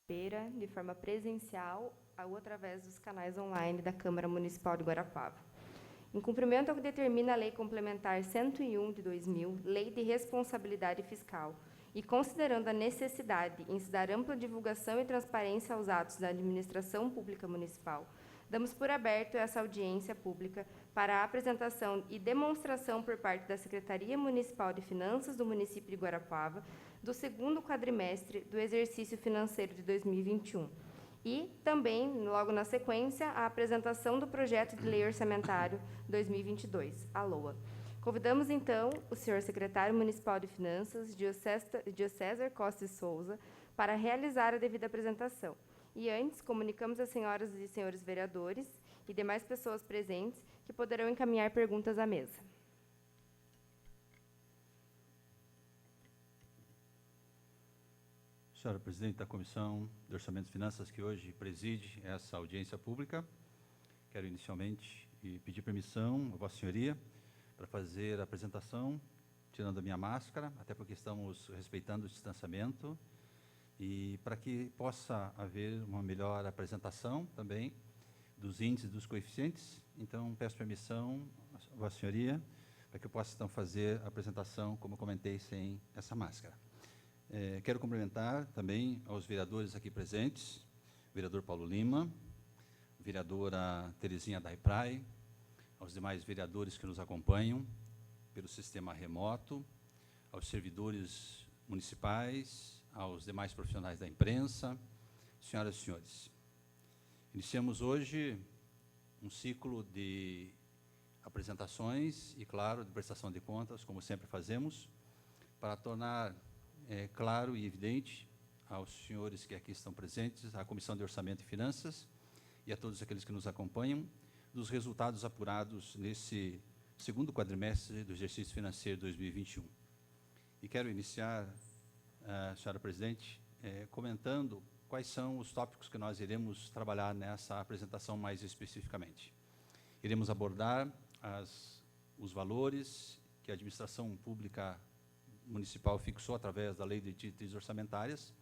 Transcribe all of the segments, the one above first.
de forma presencial ou através dos canais online da Câmara Municipal de Guarapuava. Em cumprimento ao que determina a Lei Complementar 101 de 2000, Lei de Responsabilidade Fiscal, e considerando a necessidade em se dar ampla divulgação e transparência aos atos da administração pública municipal, damos por aberto essa audiência pública para a apresentação e demonstração por parte da Secretaria Municipal de Finanças do município de Guarapuava do segundo quadrimestre do exercício financeiro de 2021. E também, logo na sequência, a apresentação do projeto de lei orçamentário 2022, a LOA. Convidamos, então, o senhor secretário municipal de Finanças, Diocésar Costa e Souza, para realizar a devida apresentação. E antes, comunicamos às senhoras e senhores vereadores e demais pessoas presentes que poderão encaminhar perguntas à mesa. Senhora Presidente da Comissão de Orçamento e Finanças, que hoje preside essa audiência pública, quero inicialmente pedir permissão à Vossa Senhoria para fazer a apresentação, tirando a minha máscara, até porque estamos respeitando o distanciamento, e para que possa haver uma melhor apresentação também dos índices, dos coeficientes. Então, peço permissão à Vossa Senhoria para que eu possa, então, fazer a apresentação, como eu comentei, sem essa máscara. Quero cumprimentar também aos vereadores aqui presentes, o vereador Paulo Lima, a vereadora Terezinha Daiprai, aos demais vereadores que nos acompanham pelo sistema remoto, aos servidores municipais, aos demais profissionais da imprensa, senhoras e senhores. Iniciamos hoje um ciclo de apresentações e, claro, de prestação de contas, como sempre fazemos, para tornar claro e evidente aos senhores que aqui estão presentes, à Comissão de Orçamento e Finanças e a todos aqueles que nos acompanham, dos resultados apurados nesse segundo quadrimestre do exercício financeiro 2021. E quero iniciar, senhora Presidente, comentando quais são os tópicos que nós iremos trabalhar nessa apresentação mais especificamente. Iremos abordar os valores que a administração pública municipal fixou através da Lei de Diretrizes Orçamentárias.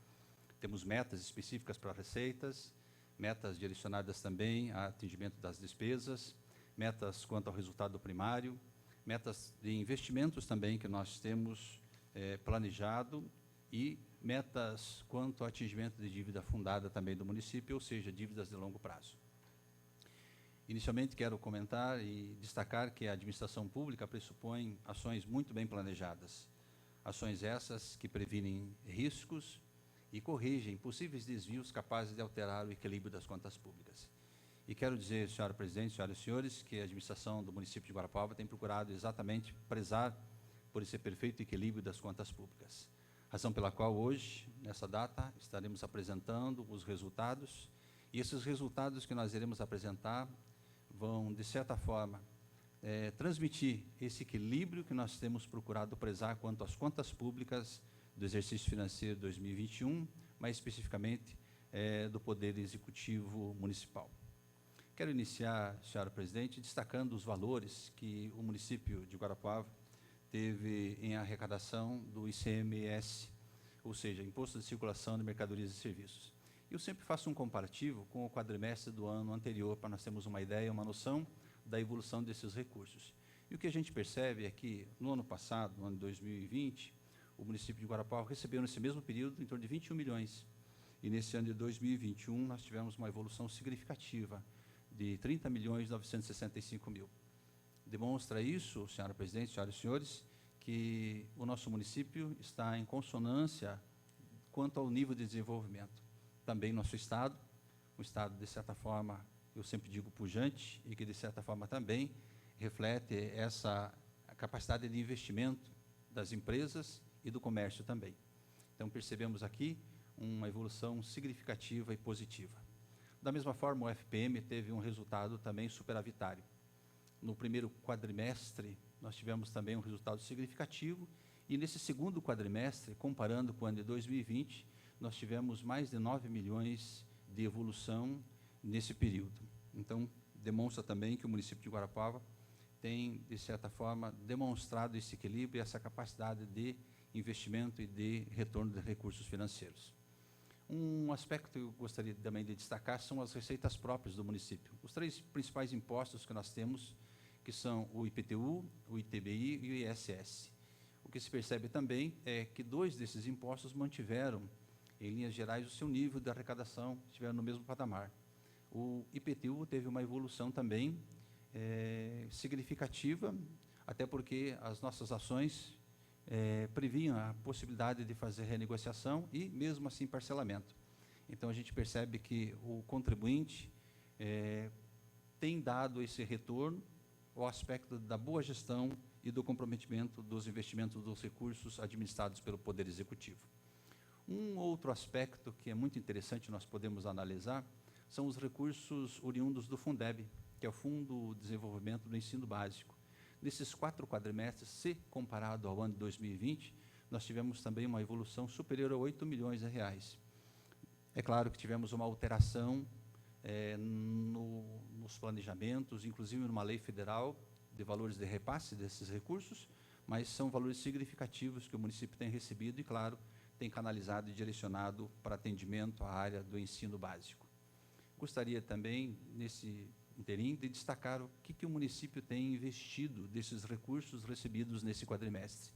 Temos metas específicas para receitas, metas direcionadas também a atingimento das despesas, metas quanto ao resultado primário, metas de investimentos também que nós temos planejado e metas quanto ao atingimento de dívida fundada também do município, ou seja, dívidas de longo prazo. Inicialmente, quero comentar e destacar que a administração pública pressupõe ações muito bem planejadas. Ações essas que previnem riscos e corrigem possíveis desvios capazes de alterar o equilíbrio das contas públicas. E quero dizer, senhora Presidente, senhoras e senhores, que a administração do município de Guarapuava tem procurado exatamente prezar por esse perfeito equilíbrio das contas públicas. Razão pela qual hoje, nessa data, estaremos apresentando os resultados, e esses resultados que nós iremos apresentar vão, de certa forma, transmitir esse equilíbrio que nós temos procurado prezar quanto às contas públicas do exercício financeiro 2021, mais especificamente do Poder Executivo Municipal. Quero iniciar, senhora Presidente, destacando os valores que o município de Guarapuava teve em arrecadação do ICMS, ou seja, Imposto de Circulação de Mercadorias e Serviços. Eu sempre faço um comparativo com o quadrimestre do ano anterior, para nós termos uma ideia, uma noção da evolução desses recursos. E o que a gente percebe é que, no ano passado, no ano de 2020, o município de Guarapuava recebeu, nesse mesmo período, em torno de 21 milhões. E, nesse ano de 2021, nós tivemos uma evolução significativa de 30 milhões 965 mil. Demonstra isso, senhora Presidente, senhoras e senhores, que o nosso município está em consonância quanto ao nível de desenvolvimento. Também nosso Estado, um Estado, de certa forma, eu sempre digo pujante, e que, de certa forma, também reflete essa capacidade de investimento das empresas e do comércio também. Então, percebemos aqui uma evolução significativa e positiva. Da mesma forma, o FPM teve um resultado também superavitário. No primeiro quadrimestre, nós tivemos também um resultado significativo, e nesse segundo quadrimestre, comparando com o ano de 2020, nós tivemos mais de 9 milhões de evolução nesse período. Então, demonstra também que o município de Guarapuava tem, de certa forma, demonstrado esse equilíbrio e essa capacidade de investimento e de retorno de recursos financeiros. Um aspecto que eu gostaria também de destacar são as receitas próprias do município. Os 3 principais impostos que nós temos, que são o IPTU, o ITBI e o ISS. O que se percebe também é que 2 desses impostos mantiveram, em linhas gerais, o seu nível de arrecadação, estiveram no mesmo patamar. O IPTU teve uma evolução também significativa, até porque as nossas ações previam a possibilidade de fazer renegociação e, mesmo assim, parcelamento. Então, a gente percebe que o contribuinte tem dado esse retorno ao aspecto da boa gestão e do comprometimento dos investimentos dos recursos administrados pelo Poder Executivo. Um outro aspecto que é muito interessante, nós podemos analisar, são os recursos oriundos do Fundeb, que é o Fundo de Desenvolvimento do Ensino Básico. Nesses 4 quadrimestres, se comparado ao ano de 2020, nós tivemos também uma evolução superior a R$8 milhões. É claro que tivemos uma alteração nos planejamentos, inclusive numa lei federal de valores de repasse desses recursos, mas são valores significativos que o município tem recebido e, claro, tem canalizado e direcionado para atendimento à área do ensino básico. Gostaria também, nesse interim, de destacar o que o município tem investido desses recursos recebidos nesse quadrimestre.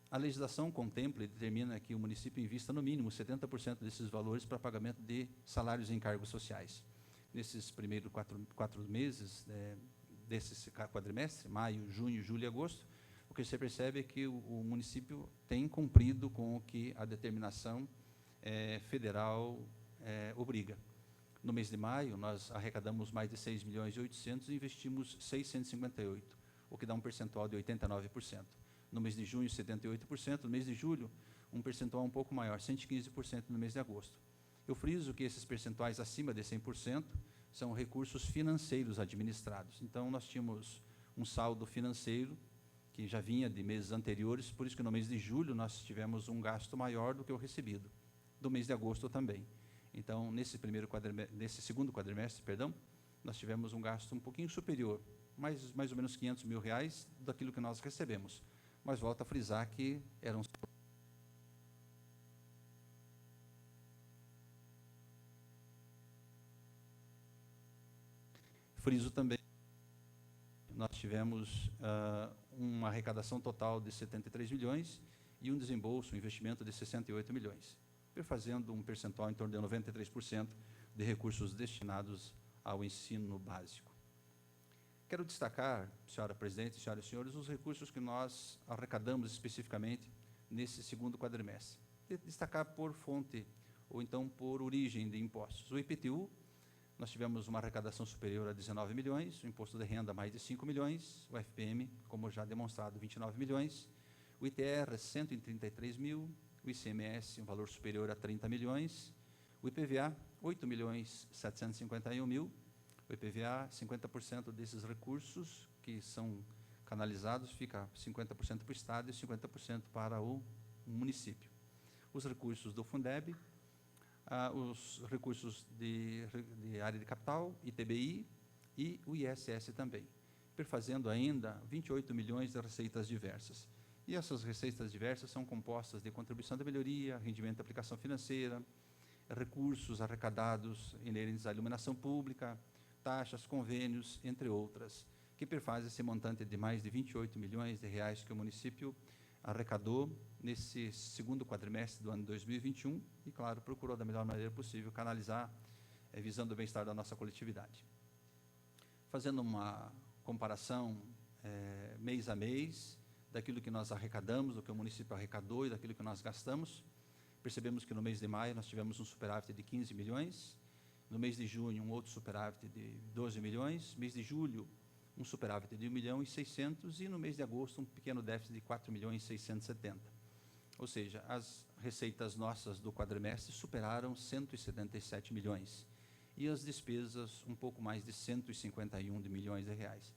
A legislação contempla e determina que o município invista no mínimo 70% desses valores para pagamento de salários e encargos sociais. Nesses primeiros quatro meses desse quadrimestre, maio, junho, julho e agosto, o que você percebe é que o município tem cumprido com o que a determinação federal obriga. No mês de maio, nós arrecadamos mais de 6 milhões e 800 e investimos 658, o que dá um percentual de 89%. No mês de junho, 78%. No mês de julho, um percentual um pouco maior, 115% no mês de agosto. Eu friso que esses percentuais acima de 100% são recursos financeiros administrados. Então, nós tínhamos um saldo financeiro que já vinha de meses anteriores, por isso que no mês de julho nós tivemos um gasto maior do que o recebido. Do mês de agosto também. Então, nesse segundo quadrimestre, nós tivemos um gasto um pouquinho superior, mais ou menos R$500 mil daquilo que nós recebemos. Mas volto a frisar que eram... Friso também, nós tivemos uma arrecadação total de 73 milhões e um desembolso, um investimento de 68 milhões. Fazendo um percentual em torno de 93% de recursos destinados ao ensino básico. Quero destacar, senhora presidente, senhoras e senhores, os recursos que nós arrecadamos especificamente nesse segundo quadrimestre. Destacar por fonte, ou então por origem de impostos. O IPTU, nós tivemos uma arrecadação superior a 19 milhões, o imposto de renda mais de 5 milhões, o FPM, como já demonstrado, 29 milhões, o ITR, 133 mil, o ICMS, um valor superior a 30 milhões, o IPVA, 8 milhões 751 mil, o IPVA, 50% desses recursos que são canalizados, fica 50% para o Estado e 50% para o município. Os recursos do Fundeb, os recursos de área de capital, ITBI e o ISS também, perfazendo ainda 28 milhões de receitas diversas. E essas receitas diversas são compostas de contribuição da melhoria, rendimento da aplicação financeira, recursos arrecadados inerentes à iluminação pública, taxas, convênios, entre outras, que perfazem esse montante de mais de 28 milhões de reais que o município arrecadou nesse segundo quadrimestre do ano 2021 e, claro, procurou da melhor maneira possível canalizar, visando o bem-estar da nossa coletividade. Fazendo uma comparação mês a mês, daquilo que nós arrecadamos, do que o município arrecadou e daquilo que nós gastamos, percebemos que no mês de maio nós tivemos um superávit de 15 milhões, no mês de junho um outro superávit de 12 milhões, mês de julho um superávit de 1 milhão e 600 e no mês de agosto um pequeno déficit de 4 milhões e 670. Ou seja, as receitas nossas do quadrimestre superaram 177 milhões e as despesas um pouco mais de 151 milhões de reais,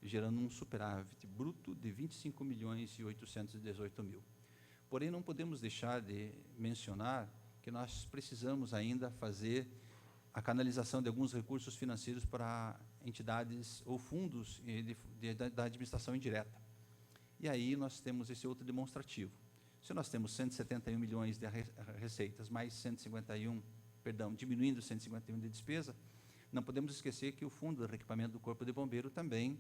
gerando um superávit bruto de 25 milhões e 818 mil. Porém, não podemos deixar de mencionar que nós precisamos ainda fazer a canalização de alguns recursos financeiros para entidades ou fundos da administração indireta. E aí nós temos esse outro demonstrativo. Se nós temos 171 milhões de receitas, mais 151, perdão, diminuindo 151 de despesa, não podemos esquecer que o Fundo de Reequipamento do Corpo de Bombeiro também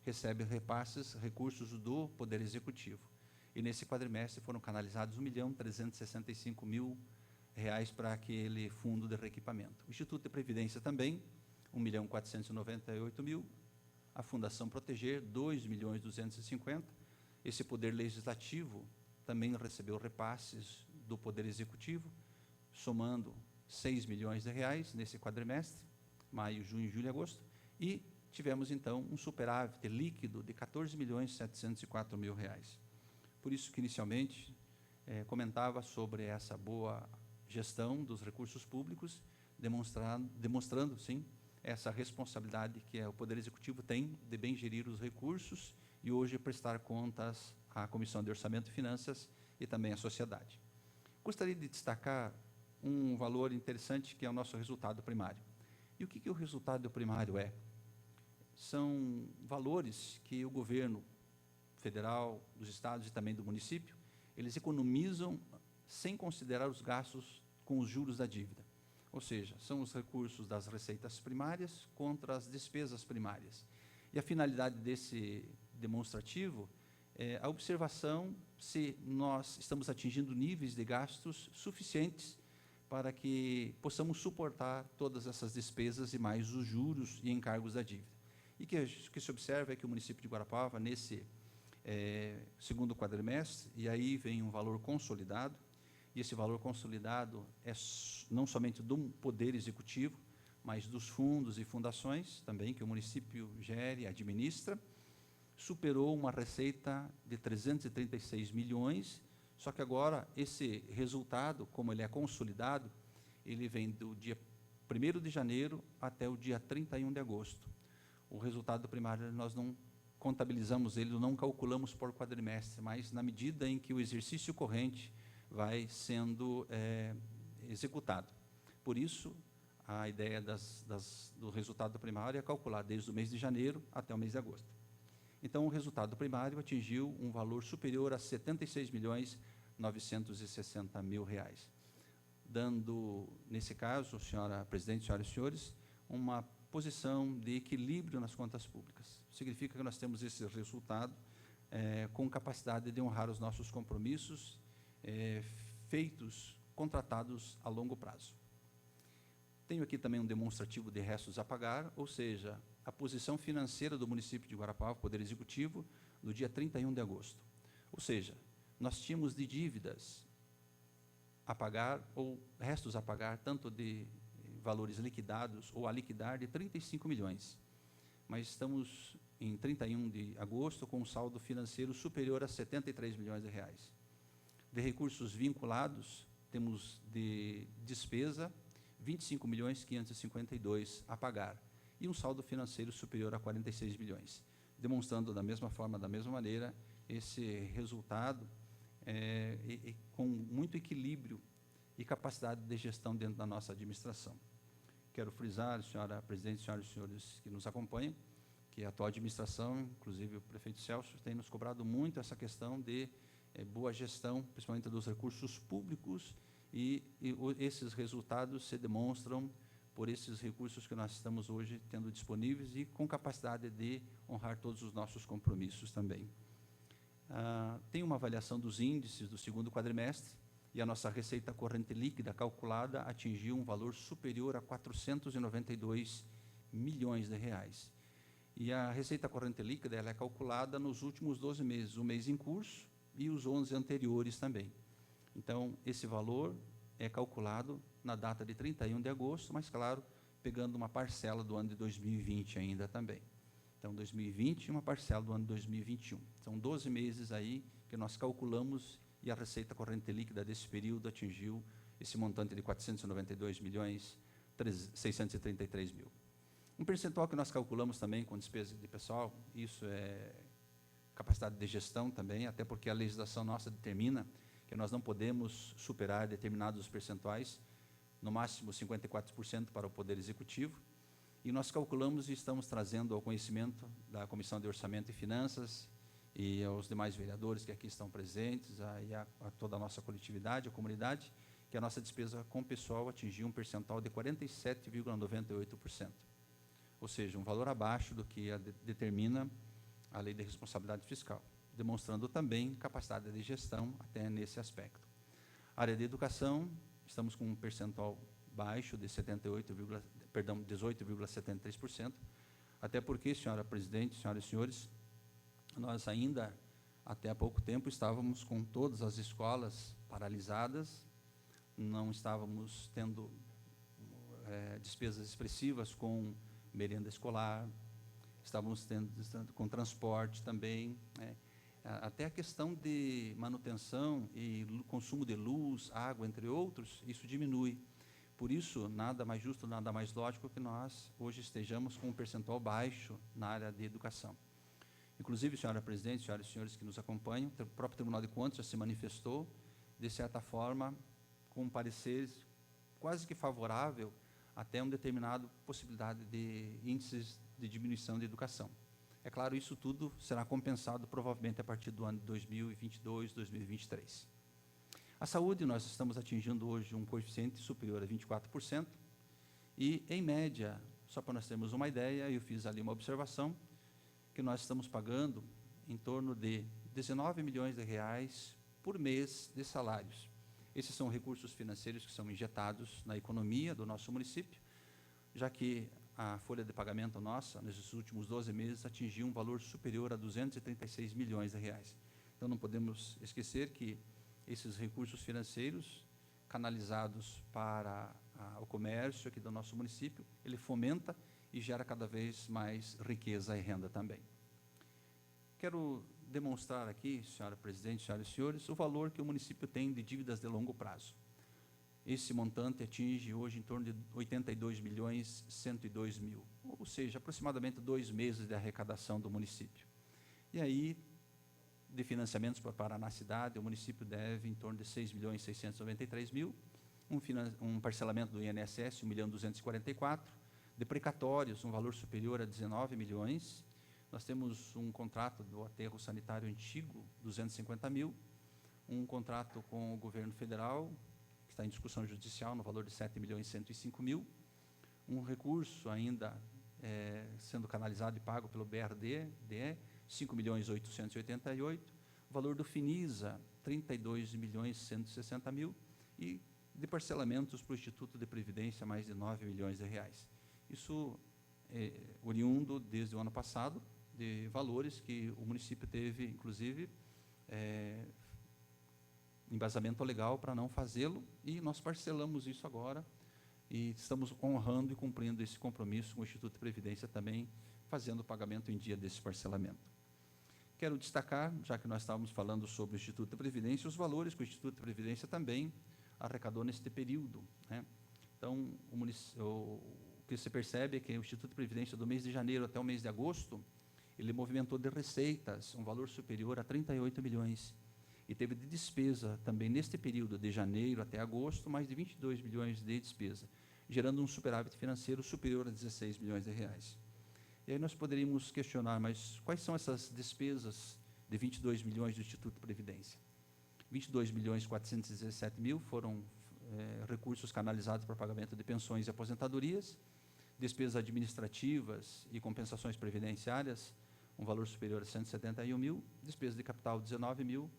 recebe repasses, recursos do Poder Executivo. E nesse quadrimestre foram canalizados R$1.365.000 para aquele fundo de reequipamento. O Instituto de Previdência também, R$1.498.000, a Fundação Proteger, R$2.250.000. Esse Poder Legislativo também recebeu repasses do Poder Executivo, somando R$6 milhões nesse quadrimestre, maio, junho, julho e agosto, e tivemos, então, um superávit líquido de R$14.704.000. Por isso que, inicialmente, comentava sobre essa boa gestão dos recursos públicos, demonstrando, sim, essa responsabilidade que o Poder Executivo tem de bem gerir os recursos e hoje prestar contas à Comissão de Orçamento e Finanças e também à sociedade. Gostaria de destacar um valor interessante que é o nosso resultado primário. E o que o resultado primário é? São valores que o governo federal, dos estados e também do município, eles economizam sem considerar os gastos com os juros da dívida. Ou seja, são os recursos das receitas primárias contra as despesas primárias. E a finalidade desse demonstrativo é a observação se nós estamos atingindo níveis de gastos suficientes para que possamos suportar todas essas despesas e mais os juros e encargos da dívida. E o que se observa é que o município de Guarapuava, nesse segundo quadrimestre, e aí vem um valor consolidado, e esse valor consolidado é não somente do Poder Executivo, mas dos fundos e fundações também, que o município gere e administra, superou uma receita de 336 milhões, só que agora esse resultado, como ele é consolidado, ele vem do dia 1º de janeiro até o dia 31 de agosto. O resultado primário nós não contabilizamos ele, não calculamos por quadrimestre, mas na medida em que o exercício corrente vai sendo executado. Por isso, a ideia do resultado primário é calcular desde o mês de janeiro até o mês de agosto. Então, o resultado primário atingiu um valor superior a R$76.960.000, dando, nesse caso, senhora presidente, senhoras e senhores, uma posição de equilíbrio nas contas públicas. Significa que nós temos esse resultado com capacidade de honrar os nossos compromissos contratados a longo prazo. Tenho aqui também um demonstrativo de restos a pagar, ou seja, a posição financeira do município de Guarapuava, Poder Executivo, no dia 31 de agosto. Ou seja, nós tínhamos de dívidas a pagar, ou restos a pagar, tanto de valores liquidados ou a liquidar, de 35 milhões. Mas estamos em 31 de agosto com um saldo financeiro superior a 73 milhões de reais. De recursos vinculados, temos de despesa 25.552 a pagar e um saldo financeiro superior a 46 milhões, demonstrando da mesma forma, da mesma maneira, esse resultado com muito equilíbrio e capacidade de gestão dentro da nossa administração. Quero frisar, senhora presidente, senhoras e senhores que nos acompanham, que a atual administração, inclusive o prefeito Celso, tem nos cobrado muito essa questão de boa gestão, principalmente dos recursos públicos, e esses resultados se demonstram por esses recursos que nós estamos hoje tendo disponíveis e com capacidade de honrar todos os nossos compromissos também. Tem uma avaliação dos índices do segundo quadrimestre, e a nossa receita corrente líquida calculada atingiu um valor superior a 492 milhões de reais. E a receita corrente líquida ela é calculada nos últimos 12 meses, o mês em curso e os 11 anteriores também. Então, esse valor é calculado na data de 31 de agosto, mas, claro, pegando uma parcela do ano de 2020 ainda também. Então, 2020 e uma parcela do ano de 2021. São 12 meses aí que nós calculamos e a receita corrente líquida desse período atingiu esse montante de 492.633.000. Um percentual que nós calculamos também com despesa de pessoal, isso é capacidade de gestão também, até porque a legislação nossa determina que nós não podemos superar determinados percentuais, no máximo 54% para o Poder Executivo, e nós calculamos e estamos trazendo ao conhecimento da Comissão de Orçamento e Finanças e aos demais vereadores que aqui estão presentes, a toda a nossa coletividade, a comunidade, que a nossa despesa com pessoal atingiu um percentual de 47,98%, ou seja, um valor abaixo do que determina a Lei de Responsabilidade Fiscal, demonstrando também capacidade de gestão até nesse aspecto. Área de educação, estamos com um percentual baixo de 18,73%, até porque, senhora presidente, senhoras e senhores, nós ainda, até há pouco tempo, estávamos com todas as escolas paralisadas, não estávamos tendo despesas expressivas com merenda escolar, estávamos tendo com transporte também, até a questão de manutenção e consumo de luz, água, entre outros, isso diminui. Por isso, nada mais justo, nada mais lógico que nós hoje estejamos com um percentual baixo na área de educação. Inclusive, senhora presidente, senhoras e senhores que nos acompanham, o próprio Tribunal de Contas já se manifestou, de certa forma, com pareceres quase que favorável até uma determinada possibilidade de índices de diminuição de educação. É claro, isso tudo será compensado provavelmente a partir do ano de 2022, 2023. A saúde, nós estamos atingindo hoje um coeficiente superior a 24%, e, em média, só para nós termos uma ideia, eu fiz ali uma observação, que nós estamos pagando em torno de 19 milhões de reais por mês de salários. Esses são recursos financeiros que são injetados na economia do nosso município, já que a folha de pagamento nossa, nesses últimos 12 meses, atingiu um valor superior a 236 milhões de reais. Então, não podemos esquecer que esses recursos financeiros canalizados para o comércio aqui do nosso município, ele fomenta e gera cada vez mais riqueza e renda também. Quero demonstrar aqui, senhora presidente, senhoras e senhores, o valor que o município tem de dívidas de longo prazo. Esse montante atinge hoje em torno de 82 milhões 102 mil, ou seja, aproximadamente 2 meses de arrecadação do município. E aí, de financiamentos para Paraná Cidade, o município deve em torno de 6 milhões 693 mil, um parcelamento do INSS, 1 milhão 244, de precatórios, um valor superior a 19 milhões, nós temos um contrato do aterro sanitário antigo, 250 mil, um contrato com o governo federal, que está em discussão judicial, no valor de 7 milhões 105 mil, um recurso ainda sendo canalizado e pago pelo BRD, 5 milhões 888, o valor do FINISA, 32 milhões 160 mil, e de parcelamentos para o Instituto de Previdência, mais de 9 milhões de reais. Isso é oriundo, desde o ano passado, de valores que o município teve, inclusive, embasamento legal para não fazê-lo, e nós parcelamos isso agora, e estamos honrando e cumprindo esse compromisso com o Instituto de Previdência também, fazendo o pagamento em dia desse parcelamento. Quero destacar, já que nós estávamos falando sobre o Instituto de Previdência, os valores que o Instituto de Previdência também arrecadou neste período, né? Então, o que se percebe é que o Instituto de Previdência, do mês de janeiro até o mês de agosto, ele movimentou de receitas um valor superior a 38 milhões, e teve de despesa também neste período, de janeiro até agosto, mais de 22 milhões de despesa, gerando um superávit financeiro superior a 16 milhões de reais. E aí nós poderíamos questionar, mas quais são essas despesas de 22 milhões do Instituto de Previdência? 22 milhões 417 mil foram recursos canalizados para pagamento de pensões e aposentadorias, despesas administrativas e compensações previdenciárias, um valor superior a 171 mil, despesa de capital 19 mil,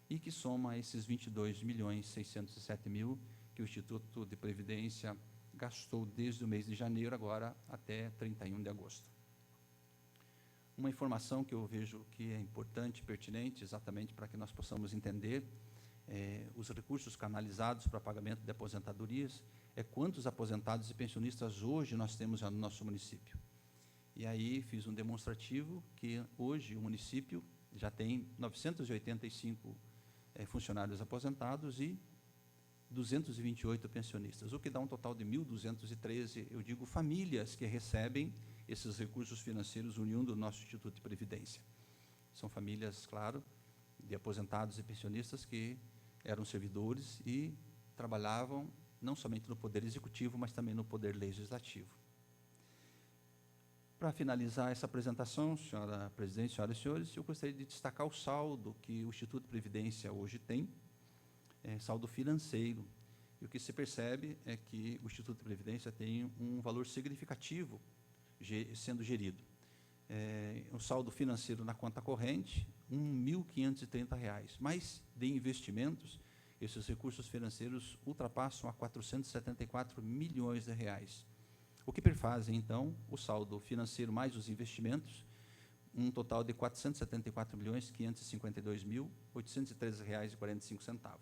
e que soma esses 22 milhões 607 mil que o Instituto de Previdência gastou desde o mês de janeiro agora até 31 de agosto. Uma informação que eu vejo que é importante, pertinente, exatamente para que nós possamos entender os recursos canalizados para pagamento de aposentadorias, quantos aposentados e pensionistas hoje nós temos já no nosso município. E aí fiz um demonstrativo que hoje o município já tem 985 funcionários aposentados e 228 pensionistas, o que dá um total de 1.213, eu digo, famílias que recebem esses recursos financeiros oriundos do nosso Instituto de Previdência. São famílias, claro, de aposentados e pensionistas que eram servidores e trabalhavam não somente no Poder Executivo, mas também no Poder Legislativo. Para finalizar essa apresentação, senhora presidente, senhoras e senhores, eu gostaria de destacar o saldo que o Instituto de Previdência hoje tem, saldo financeiro. E o que se percebe é que o Instituto de Previdência tem um valor significativo sendo gerido. O saldo financeiro na conta corrente, R$ 1.530, mas de investimentos, esses recursos financeiros ultrapassam a R$ 474 milhões. O que perfazem, então, o saldo financeiro mais os investimentos, um total de R$ 474.552.813,45.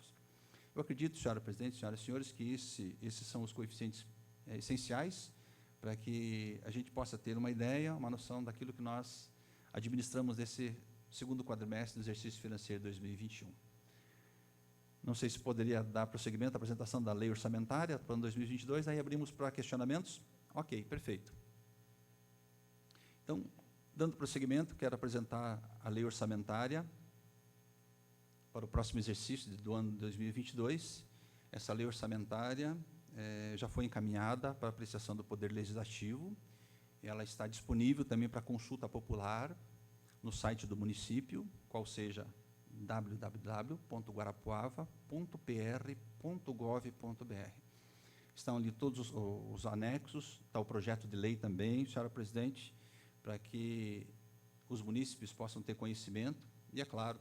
Eu acredito, senhora presidente, senhoras e senhores, que esses são os coeficientes essenciais para que a gente possa ter uma ideia, uma noção daquilo que nós administramos nesse segundo quadrimestre do exercício financeiro 2021. Não sei se poderia dar prosseguimento à apresentação da lei orçamentária para o ano 2022, aí abrimos para questionamentos. Ok, perfeito. Então, dando prosseguimento, quero apresentar a lei orçamentária para o próximo exercício do ano 2022. Essa lei orçamentária já foi encaminhada para apreciação do Poder Legislativo. Ela está disponível também para consulta popular no site do município, qual seja www.guarapuava.pr.gov.br. Estão ali todos os anexos, está o projeto de lei também, senhora presidente, para que os munícipes possam ter conhecimento, e, é claro,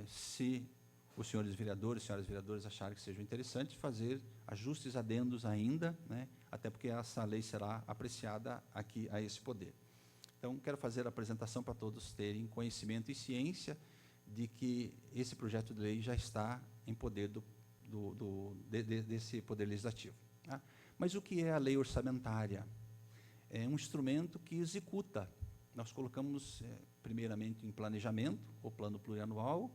se os senhores vereadores, senhoras vereadoras acharem que seja interessante, fazer ajustes adendos ainda, né, até porque essa lei será apreciada aqui a esse poder. Então, quero fazer a apresentação para todos terem conhecimento e ciência de que esse projeto de lei já está em poder desse Poder Legislativo. Tá? Mas o que é a lei orçamentária? É um instrumento que executa. Nós colocamos, primeiramente, em planejamento, o plano plurianual,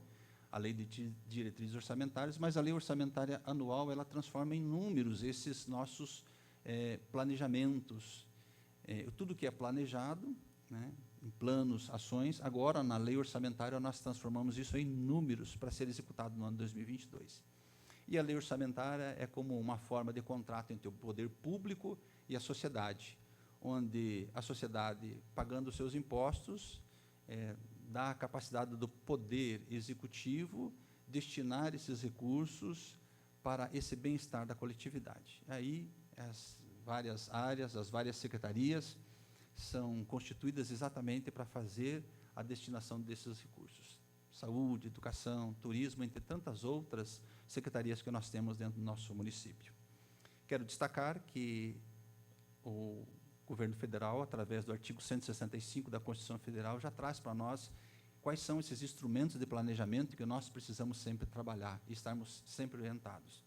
a lei de diretrizes orçamentárias, mas a lei orçamentária anual, ela transforma em números esses nossos planejamentos. Tudo que é planejado, né, em planos, ações, agora, na lei orçamentária, nós transformamos isso em números para ser executado no ano 2022. E a lei orçamentária é como uma forma de contrato entre o poder público e a sociedade, onde a sociedade, pagando os seus impostos, dá a capacidade do poder executivo destinar esses recursos para esse bem-estar da coletividade. Aí, as várias áreas, as várias secretarias são constituídas exatamente para fazer a destinação desses recursos. Saúde, educação, turismo, entre tantas outras secretarias que nós temos dentro do nosso município. Quero destacar que o governo federal, através do artigo 165 da Constituição Federal, já traz para nós quais são esses instrumentos de planejamento que nós precisamos sempre trabalhar e estarmos sempre orientados.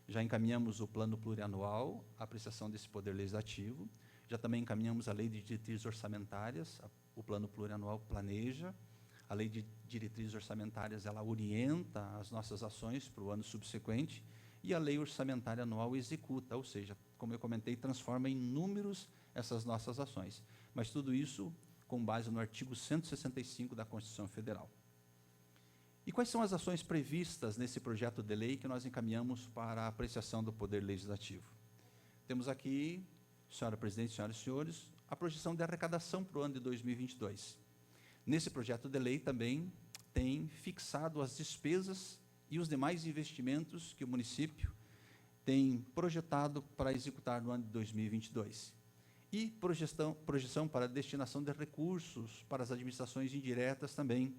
Já encaminhamos o plano plurianual, a apreciação desse poder legislativo, já também encaminhamos a lei de diretrizes orçamentárias, o plano plurianual planeja, a lei de diretrizes orçamentárias, ela orienta as nossas ações para o ano subsequente, e a lei orçamentária anual executa, ou seja, como eu comentei, transforma em números essas nossas ações. Mas tudo isso com base no artigo 165 da Constituição Federal. E quais são as ações previstas nesse projeto de lei que nós encaminhamos para a apreciação do Poder Legislativo? Temos aqui, senhora presidente, senhoras e senhores, a projeção de arrecadação para o ano de 2022. Nesse projeto de lei também tem fixado as despesas e os demais investimentos que o município tem projetado para executar no ano de 2022. E projeção para a destinação de recursos para as administrações indiretas também,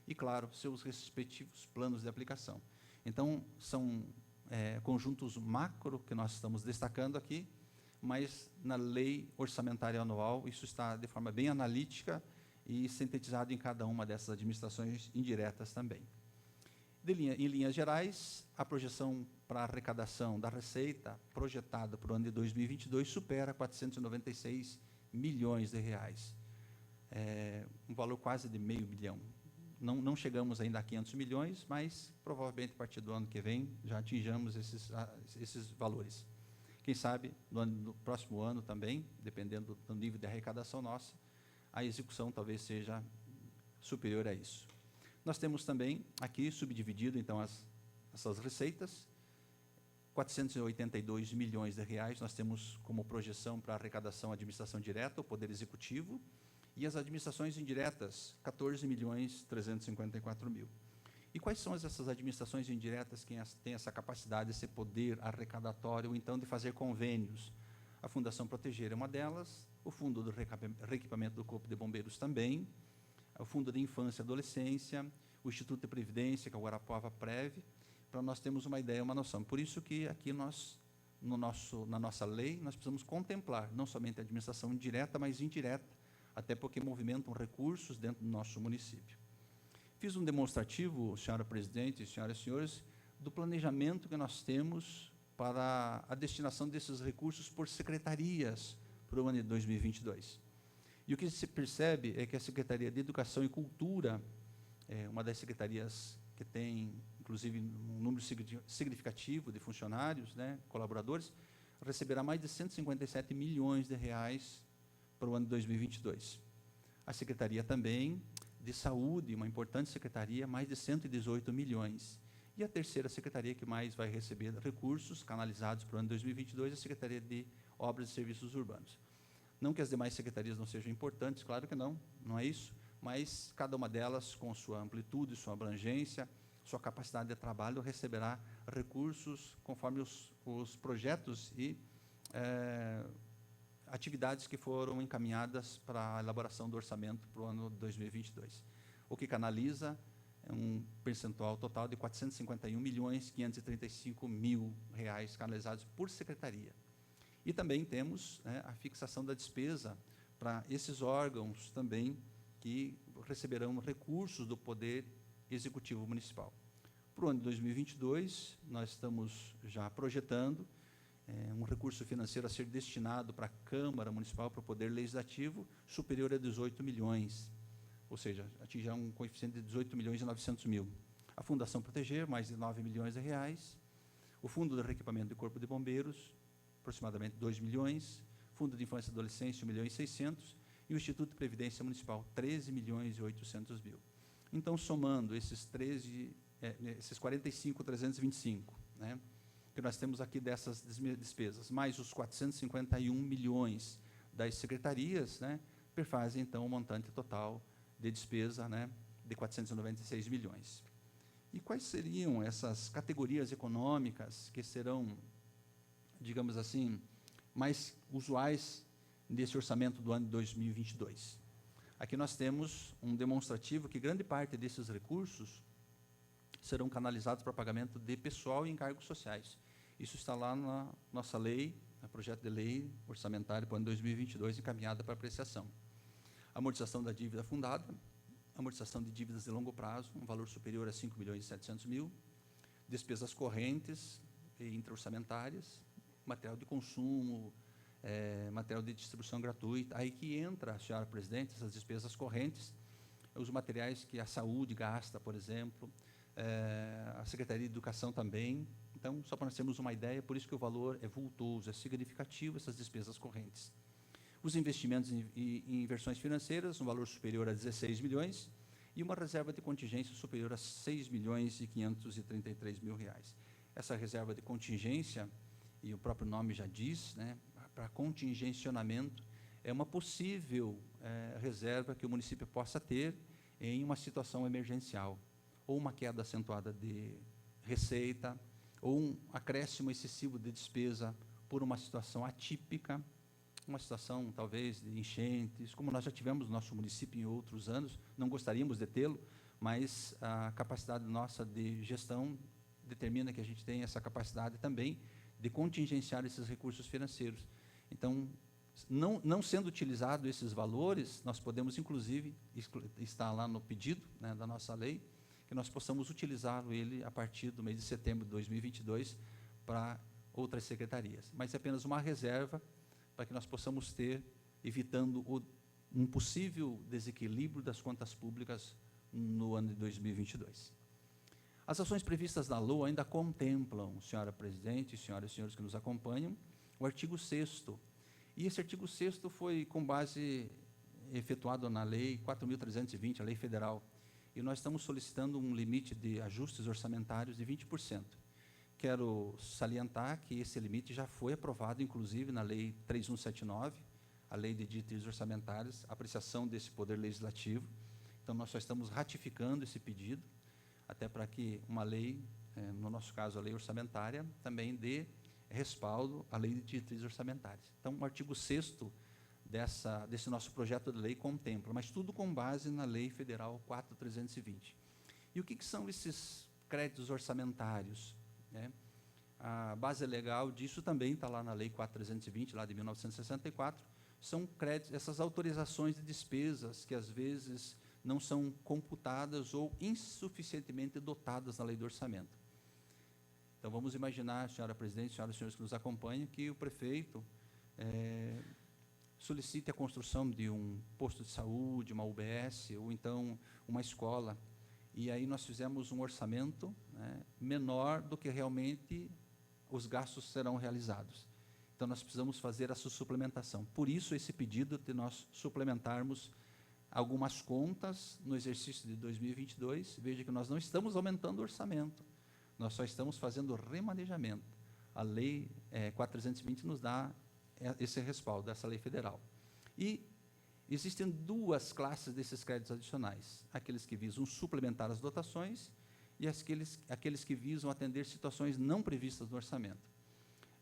e, claro, seus respectivos planos de aplicação. Então, são conjuntos macro que nós estamos destacando aqui, mas na lei orçamentária anual, isso está de forma bem analítica e sintetizado em cada uma dessas administrações indiretas também. Em linhas gerais, a projeção para a arrecadação da receita projetada para o ano de 2022 supera 496 milhões de reais. Um valor quase de meio bilhão. Não chegamos ainda a 500 milhões, mas provavelmente a partir do ano que vem já atinjamos esses valores. Quem sabe no próximo ano também, dependendo do nível de arrecadação nossa, a execução talvez seja superior a isso. Nós temos também aqui subdividido, então, essas receitas 482 milhões de reais nós temos como projeção para arrecadação administração direta, o Poder Executivo, e as administrações indiretas, 14 milhões 354 mil. E quais são essas administrações indiretas que têm essa capacidade, esse poder arrecadatório, ou então de fazer convênios? A Fundação Proteger é uma delas, o Fundo do Reequipamento do Corpo de Bombeiros também, o Fundo de Infância e Adolescência, o Instituto de Previdência, que é o Guarapuava Prev, para nós termos uma ideia, uma noção. Por isso que aqui nós, na nossa lei, nós precisamos contemplar não somente a administração direta, mas indireta, até porque movimentam recursos dentro do nosso município. Fiz um demonstrativo, senhora presidente, senhoras e senhores, do planejamento que nós temos para a destinação desses recursos por secretarias para o ano de 2022. E o que se percebe é que a Secretaria de Educação e Cultura é uma das secretarias que tem, inclusive, um número significativo de funcionários, né, colaboradores, receberá mais de 157 milhões de reais para o ano de 2022. A Secretaria também de Saúde, uma importante secretaria, mais de 118 milhões. E a terceira secretaria que mais vai receber recursos canalizados para o ano de 2022 é a Secretaria de Obras e Serviços Urbanos. Não que as demais secretarias não sejam importantes, claro que não, não é isso, mas cada uma delas, com sua amplitude, sua abrangência, sua capacidade de trabalho, receberá recursos conforme os projetos e atividades que foram encaminhadas para a elaboração do orçamento para o ano 2022. O que canaliza é um percentual total de 451 milhões 535 mil reais canalizados por secretaria. E também temos, né, a fixação da despesa para esses órgãos também que receberão recursos do Poder Executivo Municipal. Para o ano de 2022, nós estamos já projetando um recurso financeiro a ser destinado para a Câmara Municipal, para o Poder Legislativo, superior a 18 milhões, ou seja, atingir um coeficiente de 18 milhões e 900 mil. A Fundação Proteger, mais de 9 milhões de reais. O Fundo de Reequipamento do Corpo de Bombeiros, aproximadamente 2 milhões. Fundo de Infância e Adolescência, 1 milhão e 600. E o Instituto de Previdência Municipal, 13 milhões e 800 mil. Então, somando esses 45.325, né, que nós temos aqui dessas despesas, mais os 451 milhões das secretarias, né, perfazem, então, o montante total de despesa, né, de 496 milhões. E quais seriam essas categorias econômicas que serão, digamos assim, mais usuais nesse orçamento do ano de 2022? Aqui nós temos um demonstrativo que grande parte desses recursos serão canalizados para pagamento de pessoal e encargos sociais. Isso está lá na nossa lei, no projeto de lei orçamentário para o ano 2022, encaminhada para apreciação. Amortização da dívida fundada, amortização de dívidas de longo prazo, um valor superior a 5 milhões e 700 mil, despesas correntes e intra-orçamentárias, material de consumo, material de distribuição gratuita, aí que entra, senhora presidente, essas despesas correntes, os materiais que a saúde gasta, por exemplo, a Secretaria de Educação também. Então, só para nós termos uma ideia, por isso que o valor é vultoso, é significativo, essas despesas correntes. Os investimentos em inversões financeiras, um valor superior a 16 milhões, e uma reserva de contingência superior a 6 milhões e 533 mil reais. Essa reserva de contingência, e o próprio nome já diz, né, para contingencionamento, é uma possível reserva que o município possa ter em uma situação emergencial, ou uma queda acentuada de receita, ou um acréscimo excessivo de despesa por uma situação atípica, uma situação, talvez, de enchentes, como nós já tivemos no nosso município em outros anos, não gostaríamos de tê-lo, mas a capacidade nossa de gestão determina que a gente tem essa capacidade também de contingenciar esses recursos financeiros. Então, não sendo utilizado esses valores, nós podemos, inclusive, está lá no pedido, né, da nossa lei, que nós possamos utilizá-lo ele a partir do mês de setembro de 2022 para outras secretarias. Mas é apenas uma reserva para que nós possamos ter, evitando um possível desequilíbrio das contas públicas no ano de 2022. As ações previstas na LOA ainda contemplam, senhora presidente, senhoras e senhores que nos acompanham, o artigo 6º. E esse artigo 6º foi com base efetuado na lei 4.320, a lei federal. E nós estamos solicitando um limite de ajustes orçamentários de 20%, quero salientar que esse limite já foi aprovado, inclusive, na Lei 3179, a Lei de Diretrizes Orçamentárias, apreciação desse poder legislativo. Então, nós só estamos ratificando esse pedido, até para que uma lei, no nosso caso, a lei orçamentária, também dê respaldo à Lei de Diretrizes Orçamentárias. Então, o artigo 6º desse nosso projeto de lei contempla, mas tudo com base na Lei Federal 4.320. E o que são esses créditos orçamentários, né? A base legal disso também está lá na Lei 4.320, lá de 1964, são créditos, essas autorizações de despesas que, às vezes, não são computadas ou insuficientemente dotadas na lei do orçamento. Então, vamos imaginar, senhora presidente, senhoras e senhores que nos acompanham, que o prefeito solicite a construção de um posto de saúde, uma UBS, ou então uma escola, e aí nós fizemos um orçamento, né, menor do que realmente os gastos serão realizados. Então, nós precisamos fazer essa suplementação. Por isso, esse pedido de nós suplementarmos algumas contas no exercício de 2022. Veja que nós não estamos aumentando o orçamento, nós só estamos fazendo remanejamento. A Lei 4.320 nos dá esse respaldo, dessa lei federal. E existem duas classes desses créditos adicionais: aqueles que visam suplementar as dotações e aqueles que visam atender situações não previstas no orçamento.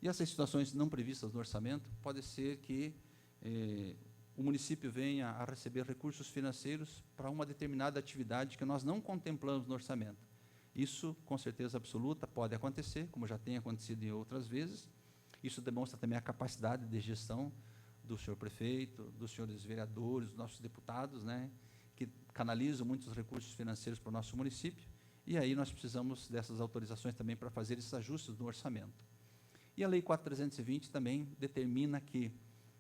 E essas situações não previstas no orçamento pode ser que o município venha a receber recursos financeiros para uma determinada atividade que nós não contemplamos no orçamento. Isso, com certeza absoluta, pode acontecer, como já tem acontecido em outras vezes. Isso demonstra também a capacidade de gestão do senhor prefeito, dos senhores vereadores, dos nossos deputados, né, que canalizam muitos recursos financeiros para o nosso município, e aí nós precisamos dessas autorizações também para fazer esses ajustes no orçamento. E a Lei 4.320 também determina que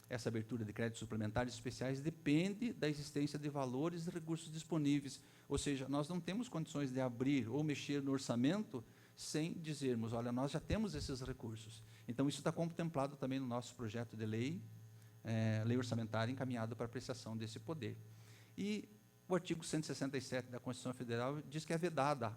essa abertura de créditos suplementares especiais depende da existência de valores e recursos disponíveis, ou seja, nós não temos condições de abrir ou mexer no orçamento sem dizermos, olha, nós já temos esses recursos. Então, isso está contemplado também no nosso projeto de lei, lei orçamentária, encaminhado para apreciação desse poder. E o artigo 167 da Constituição Federal diz que é vedada,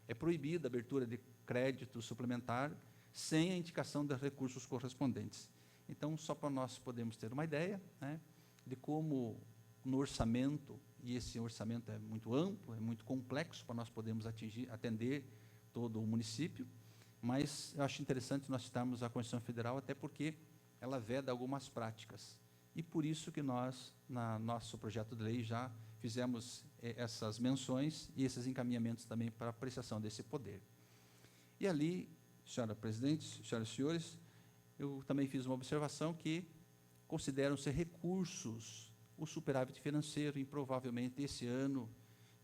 é proibida a abertura de crédito suplementar sem a indicação dos recursos correspondentes. Então, só para nós podermos ter uma ideia, né, de como no orçamento, e esse orçamento é muito amplo, é muito complexo para nós podermos atender todo o município, mas eu acho interessante nós citarmos a Constituição Federal, até porque ela veda algumas práticas. E por isso que nós, no nosso projeto de lei, já fizemos essas menções e esses encaminhamentos também para apreciação desse poder. E ali, senhora presidente, senhoras e senhores, eu também fiz uma observação que consideram-se recursos o superávit financeiro, e provavelmente esse ano,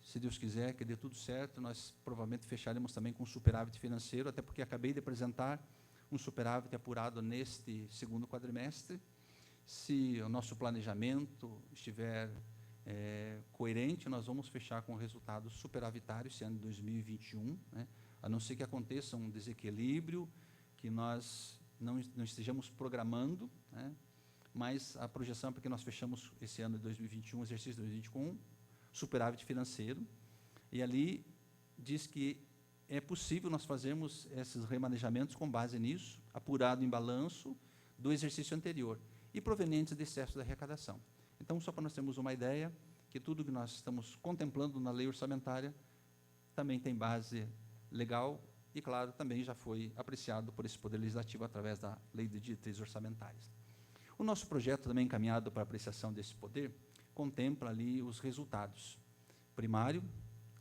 se Deus quiser, que dê tudo certo, nós provavelmente fecharemos também com superávit financeiro, até porque acabei de apresentar um superávit apurado neste segundo quadrimestre. Se o nosso planejamento estiver coerente, nós vamos fechar com resultados superavitários esse ano de 2021, né? A não ser que aconteça um desequilíbrio, que nós não estejamos programando, né? Mas a projeção é porque nós fechamos esse ano de 2021, exercício de 2021, superávit financeiro, e ali diz que é possível nós fazermos esses remanejamentos com base nisso, apurado em balanço do exercício anterior, e provenientes de excesso da arrecadação. Então, só para nós termos uma ideia, que tudo que nós estamos contemplando na lei orçamentária também tem base legal e, claro, também já foi apreciado por esse Poder Legislativo através da Lei de Diretrizes Orçamentárias. O nosso projeto, também encaminhado para apreciação desse poder, contempla ali os resultados. Primário,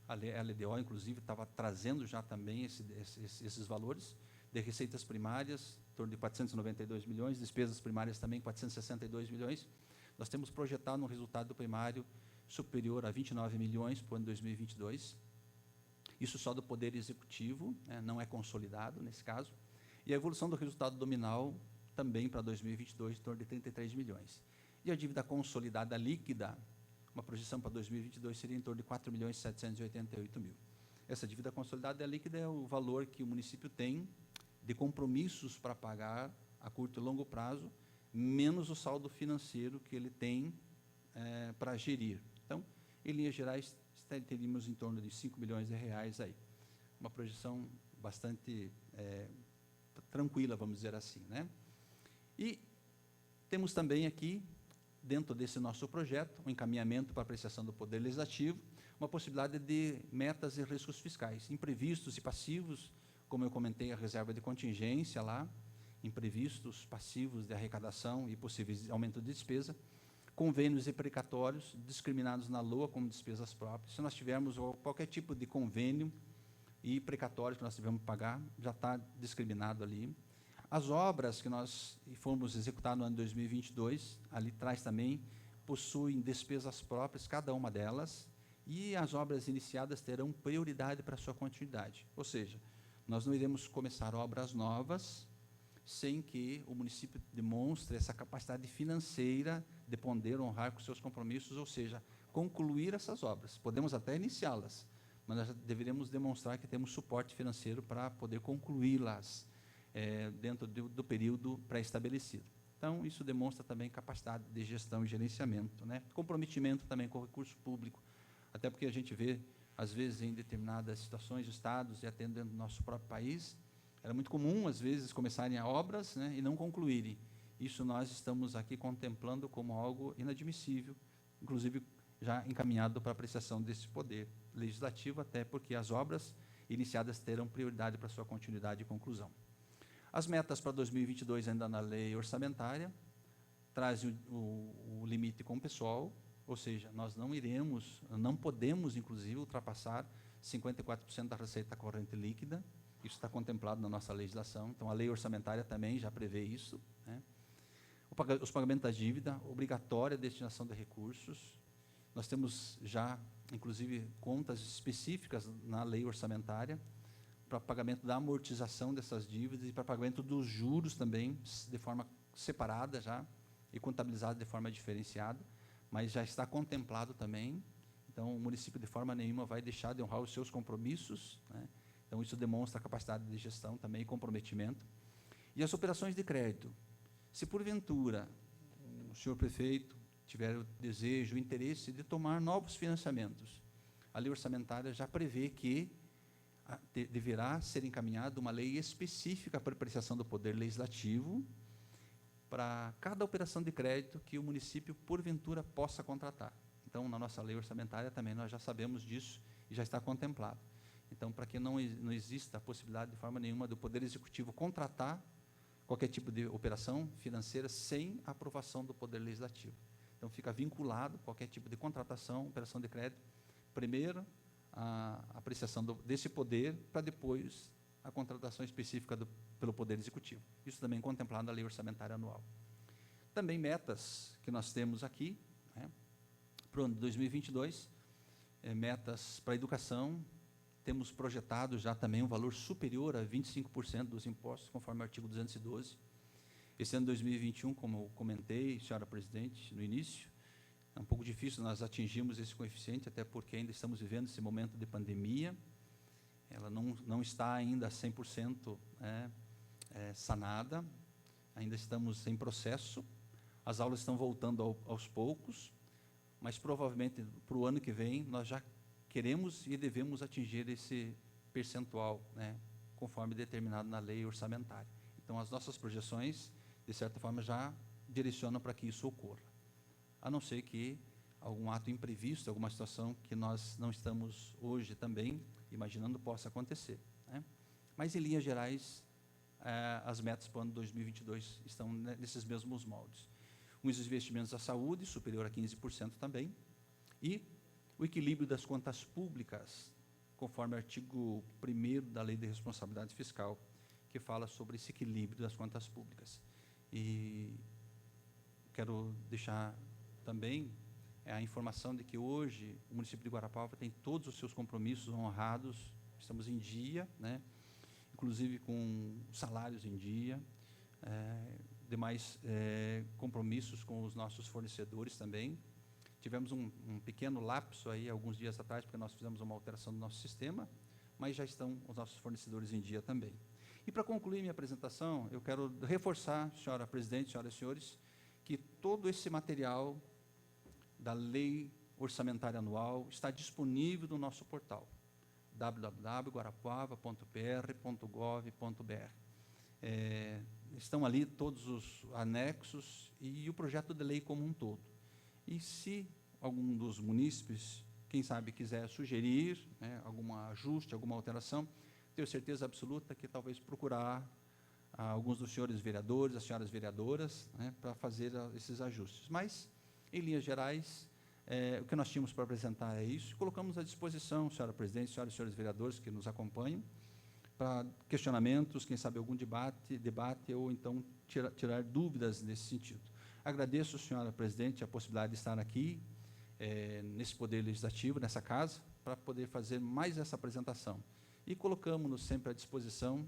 a LDO, inclusive, estava trazendo já também esses valores de receitas primárias, em torno de 492 milhões, despesas primárias também 462 milhões. Nós temos projetado um resultado do primário superior a 29 milhões para o ano 2022. Isso só do Poder Executivo, né, não é consolidado nesse caso. E a evolução do resultado nominal também para 2022, em torno de 33 milhões. E a dívida consolidada líquida, uma projeção para 2022 seria em torno de 4 milhões 788 mil. Essa dívida consolidada líquida é o valor que o município tem de compromissos para pagar a curto e longo prazo, menos o saldo financeiro que ele tem para gerir. Então, em linhas gerais, teríamos em torno de 5 milhões de reais aí. Uma projeção bastante tranquila, vamos dizer assim, né? E temos também aqui, dentro desse nosso projeto, um encaminhamento para apreciação do Poder Legislativo, uma possibilidade de metas e riscos fiscais, imprevistos e passivos, como eu comentei, a reserva de contingência lá, imprevistos, passivos de arrecadação e possíveis aumento de despesa, convênios e precatórios discriminados na LOA como despesas próprias. Se nós tivermos qualquer tipo de convênio e precatório que nós devemos pagar, já está discriminado ali. As obras que nós fomos executar no ano de 2022, ali atrás também, possuem despesas próprias, cada uma delas, e as obras iniciadas terão prioridade para a sua continuidade. Ou seja, nós não iremos começar obras novas sem que o município demonstre essa capacidade financeira de poder honrar com seus compromissos, ou seja, concluir essas obras. Podemos até iniciá-las, mas nós deveremos demonstrar que temos suporte financeiro para poder concluí-las dentro do período pré-estabelecido. Então, isso demonstra também capacidade de gestão e gerenciamento, né? Comprometimento também com o recurso público, até porque a gente vê, às vezes, em determinadas situações, estados e até dentro do nosso próprio país, era muito comum, às vezes, começarem obras, né, e não concluírem. Isso nós estamos aqui contemplando como algo inadmissível, inclusive já encaminhado para apreciação desse poder legislativo, até porque as obras iniciadas terão prioridade para sua continuidade e conclusão. As metas para 2022, ainda na lei orçamentária, trazem o limite com o pessoal, ou seja, nós não podemos, inclusive, ultrapassar 54% da receita corrente líquida. Isso está contemplado na nossa legislação, então a lei orçamentária também já prevê isso, né? Os pagamentos da dívida, obrigatória destinação de recursos. Nós temos já, inclusive, contas específicas na lei orçamentária para pagamento da amortização dessas dívidas e para pagamento dos juros também, de forma separada já, e contabilizada de forma diferenciada, mas já está contemplado também. Então, o município, de forma nenhuma, vai deixar de honrar os seus compromissos, né? Então, isso demonstra a capacidade de gestão também e comprometimento. E as operações de crédito. Se, porventura, o senhor prefeito tiver o desejo, o interesse de tomar novos financiamentos, a lei orçamentária já prevê que deverá ser encaminhada uma lei específica para apreciação do Poder Legislativo para cada operação de crédito que o município, porventura, possa contratar. Então, na nossa lei orçamentária também nós já sabemos disso e já está contemplado. Então, para que não exista a possibilidade, de forma nenhuma, do Poder Executivo contratar qualquer tipo de operação financeira sem a aprovação do Poder Legislativo. Então, fica vinculado qualquer tipo de contratação, operação de crédito, primeiro a apreciação desse poder, para depois a contratação específica pelo Poder Executivo. Isso também é contemplado na lei orçamentária anual. Também metas que nós temos aqui, né, para o ano de 2022, metas para a educação. Temos projetado já também um valor superior a 25% dos impostos, conforme o artigo 212. Esse ano de 2021, como eu comentei, senhora presidente, no início, é um pouco difícil nós atingirmos esse coeficiente, até porque ainda estamos vivendo esse momento de pandemia. Ela não está ainda 100% sanada, ainda estamos em processo. As aulas estão voltando aos poucos, mas provavelmente para o ano que vem nós já queremos e devemos atingir esse percentual, né, conforme determinado na lei orçamentária. Então, as nossas projeções, de certa forma, já direcionam para que isso ocorra. A não ser que algum ato imprevisto, alguma situação que nós não estamos hoje também imaginando possa acontecer, né? Mas, em linhas gerais, as metas para o ano 2022 estão nesses mesmos moldes. Os investimentos à saúde, superior a 15% também, e o equilíbrio das contas públicas, conforme o artigo 1º da Lei de Responsabilidade Fiscal, que fala sobre esse equilíbrio das contas públicas. E quero deixar também a informação de que hoje o município de Guarapuava tem todos os seus compromissos honrados, estamos em dia, né, inclusive com salários em dia, demais compromissos com os nossos fornecedores também. Tivemos um pequeno lapso aí, alguns dias atrás, porque nós fizemos uma alteração do nosso sistema, mas já estão os nossos fornecedores em dia também. E, para concluir minha apresentação, eu quero reforçar, senhora presidente, senhoras e senhores, que todo esse material da Lei Orçamentária Anual está disponível no nosso portal, www.guarapuava.pr.gov.br. estão ali todos os anexos e o projeto de lei como um todo. E se algum dos munícipes, quem sabe, quiser sugerir, né, algum ajuste, alguma alteração, tenho certeza absoluta que talvez procurar alguns dos senhores vereadores, as senhoras vereadoras, né, para fazer esses ajustes. Mas, em linhas gerais, o que nós tínhamos para apresentar é isso. Colocamos à disposição, senhora presidente, senhoras e senhores vereadores que nos acompanham, para questionamentos, quem sabe algum debate ou então tirar dúvidas nesse sentido. Agradeço, senhora presidente, a possibilidade de estar aqui, nesse Poder Legislativo, nessa casa, para poder fazer mais essa apresentação. E colocamos-nos sempre à disposição,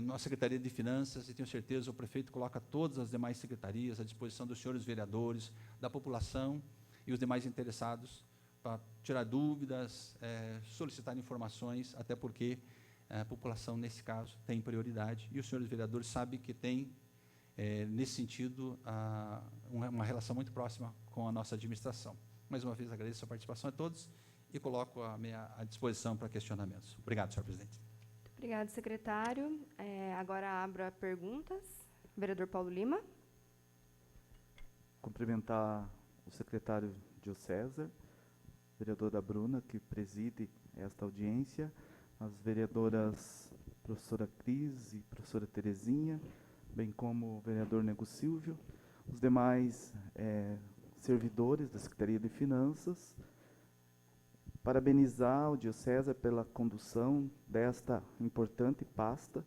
na Secretaria de Finanças, e tenho certeza o prefeito coloca todas as demais secretarias à disposição dos senhores vereadores, da população e os demais interessados, para tirar dúvidas, solicitar informações, até porque a população, nesse caso, tem prioridade, e os senhores vereadores sabem que tem, nesse sentido, uma relação muito próxima com a nossa administração. Mais uma vez, agradeço a participação a todos e coloco à disposição para questionamentos. Obrigado, senhor presidente. Muito obrigado, secretário. Agora abro a perguntas. Vereador Paulo Lima. Cumprimentar o secretário Gil César, vereadora Bruna, que preside esta audiência, as vereadoras professora Cris e professora Terezinha, bem como o vereador Nego Silvio, os demais servidores da Secretaria de Finanças. Parabenizar o Gil César pela condução desta importante pasta,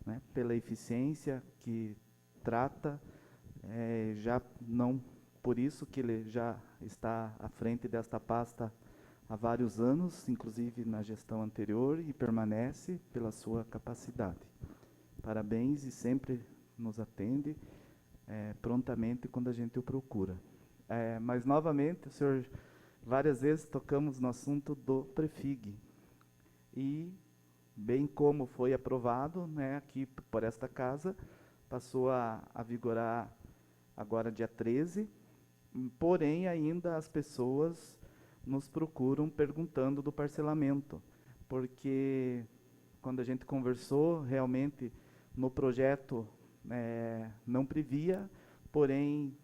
né, pela eficiência que trata, já não por isso que ele já está à frente desta pasta há vários anos, inclusive na gestão anterior, e permanece pela sua capacidade. Parabéns, e sempre nos atende prontamente quando a gente o procura. Mas, novamente, o senhor, várias vezes tocamos no assunto do Prefig, e, bem como foi aprovado, né, aqui por esta casa, passou a vigorar agora dia 13, porém, ainda as pessoas nos procuram perguntando do parcelamento, porque quando a gente conversou, realmente, no projeto não previa, porém,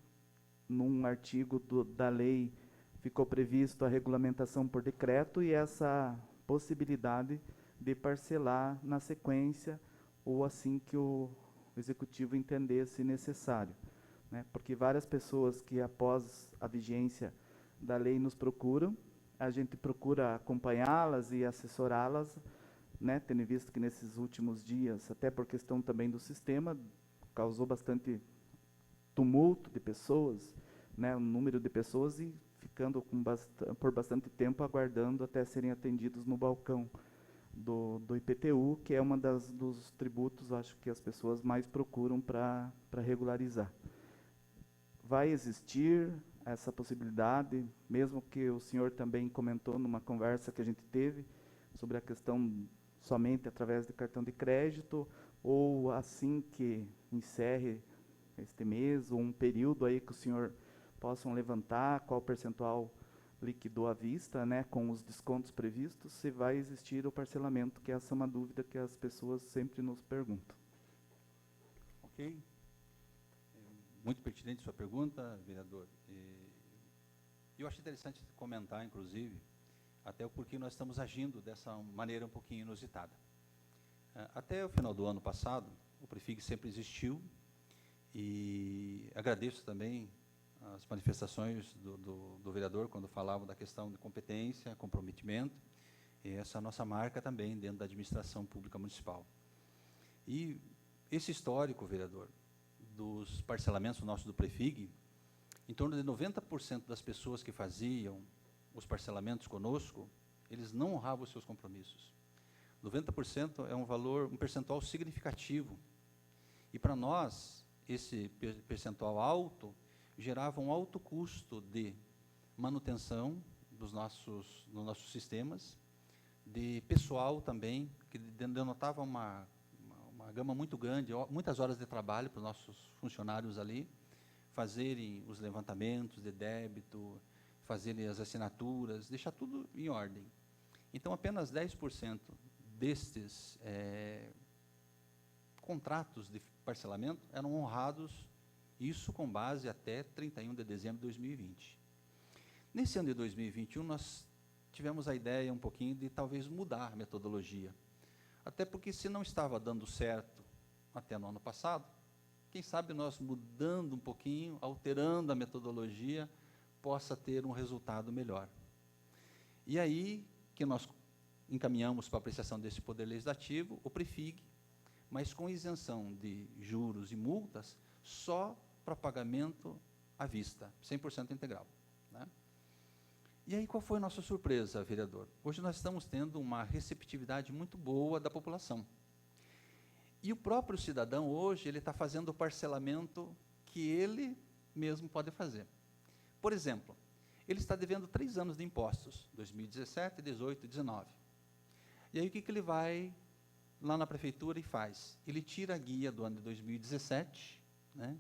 num artigo da lei ficou previsto a regulamentação por decreto e essa possibilidade de parcelar na sequência ou assim que o executivo entendesse necessário, né? Porque várias pessoas que após a vigência da lei nos procuram, a gente procura acompanhá-las e assessorá-las, né, tendo visto que nesses últimos dias, até por questão também do sistema, causou bastante tumulto de pessoas, né, um número de pessoas, e ficando por bastante tempo aguardando até serem atendidos no balcão do IPTU, que é dos tributos, acho que as pessoas mais procuram para regularizar. Vai existir essa possibilidade, mesmo que o senhor também comentou numa conversa que a gente teve sobre a questão somente através de cartão de crédito, ou assim que encerre este mês, ou um período aí que o senhor possam levantar qual percentual liquidou à vista, né, com os descontos previstos, se vai existir o parcelamento, que essa é uma dúvida que as pessoas sempre nos perguntam. Ok. Muito pertinente sua pergunta, vereador. Eu acho interessante comentar, inclusive, até o porquê nós estamos agindo dessa maneira um pouquinho inusitada. Até o final do ano passado, o Prefig sempre existiu, e agradeço também as manifestações do vereador quando falavam da questão de competência, comprometimento, e essa é a nossa marca também dentro da administração pública municipal. E esse histórico, vereador, dos parcelamentos nossos do Prefig, em torno de 90% das pessoas que faziam os parcelamentos conosco, eles não honravam os seus compromissos. 90% é um percentual significativo. E para nós, esse percentual alto gerava um alto custo de manutenção dos nossos sistemas, de pessoal também, que denotava uma gama muito grande, muitas horas de trabalho para os nossos funcionários ali, fazerem os levantamentos de débito, fazerem as assinaturas, deixar tudo em ordem. Então, apenas 10% destes contratos de parcelamento eram honrados, isso com base até 31 de dezembro de 2020. Nesse ano de 2021, nós tivemos a ideia um pouquinho de talvez mudar a metodologia. Até porque, se não estava dando certo até no ano passado, quem sabe nós mudando um pouquinho, alterando a metodologia, possa ter um resultado melhor. E aí que nós encaminhamos para a apreciação desse Poder Legislativo, o PREFIG, mas com isenção de juros e multas, só para pagamento à vista, 100% integral. Né? E aí, qual foi a nossa surpresa, vereador? Hoje nós estamos tendo uma receptividade muito boa da população. E o próprio cidadão, hoje, ele está fazendo o parcelamento que ele mesmo pode fazer. Por exemplo, ele está devendo 3 anos de impostos, 2017, 18 e 19. E aí, o que ele vai lá na prefeitura e faz? Ele tira a guia do ano de 2017, né?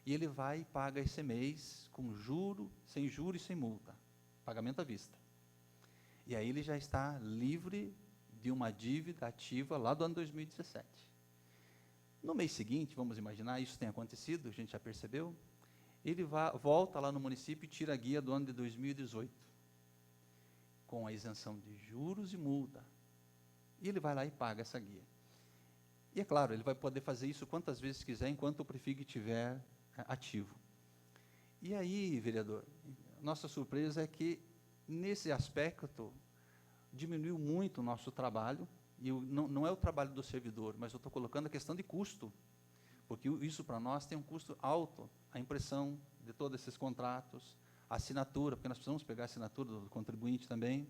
E ele vai e paga esse mês com juro, sem juros e sem multa. Pagamento à vista. E aí ele já está livre de uma dívida ativa lá do ano 2017. No mês seguinte, vamos imaginar, isso tem acontecido, a gente já percebeu, ele volta lá no município e tira a guia do ano de 2018, com a isenção de juros e multa. E ele vai lá e paga essa guia. E é claro, ele vai poder fazer isso quantas vezes quiser, enquanto o PREFIG estiver ativo. E aí, vereador, nossa surpresa é que, nesse aspecto, diminuiu muito o nosso trabalho, e não é o trabalho do servidor, mas eu estou colocando a questão de custo, porque isso para nós tem um custo alto, a impressão de todos esses contratos, a assinatura, porque nós precisamos pegar a assinatura do contribuinte também,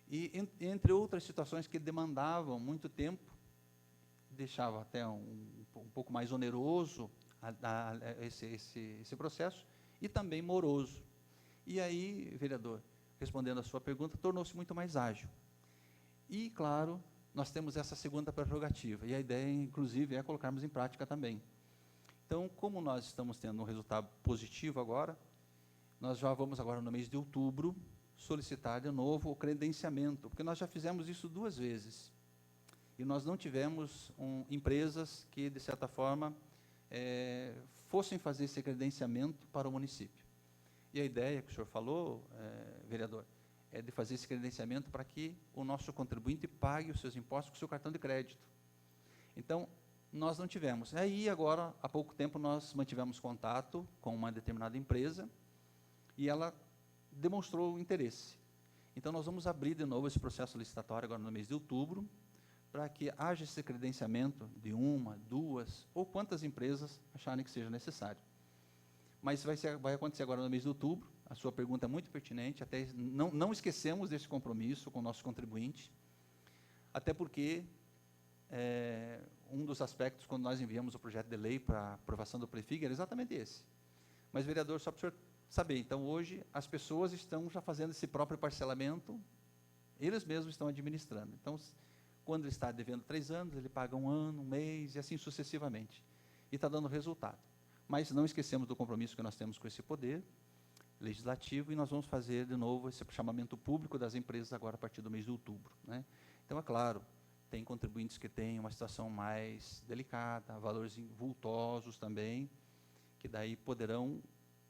e entre outras situações que demandavam muito tempo, deixava até um pouco mais oneroso esse processo, e também moroso. E aí, vereador, respondendo a sua pergunta, tornou-se muito mais ágil. E, claro, nós temos essa segunda prerrogativa, e a ideia, inclusive, é colocarmos em prática também. Então, como nós estamos tendo um resultado positivo agora, nós já vamos agora, no mês de outubro, solicitar de novo o credenciamento, porque nós já fizemos isso 2 vezes. E nós não tivemos empresas que, de certa forma, fossem fazer esse credenciamento para o município. E a ideia que o senhor falou, vereador, é de fazer esse credenciamento para que o nosso contribuinte pague os seus impostos com o seu cartão de crédito. Então, nós não tivemos. Aí, agora, há pouco tempo, nós mantivemos contato com uma determinada empresa e ela demonstrou interesse. Então, nós vamos abrir de novo esse processo licitatório agora no mês de outubro, para que haja esse credenciamento de 1, 2 ou quantas empresas acharem que seja necessário. Mas vai acontecer agora no mês de outubro. A sua pergunta é muito pertinente, até não esquecemos desse compromisso com o nosso contribuinte, até porque um dos aspectos, quando nós enviamos o projeto de lei para aprovação do PREFIG, era exatamente esse. Mas, vereador, só para o senhor saber, então, hoje, as pessoas estão já fazendo esse próprio parcelamento, eles mesmos estão administrando. Então, quando ele está devendo 3 anos, ele paga 1 ano, 1 mês, e assim sucessivamente. E está dando resultado. Mas não esquecemos do compromisso que nós temos com esse poder legislativo, e nós vamos fazer de novo esse chamamento público das empresas agora a partir do mês de outubro. Né? Então, é claro, tem contribuintes que têm uma situação mais delicada, valores vultosos também, que daí poderão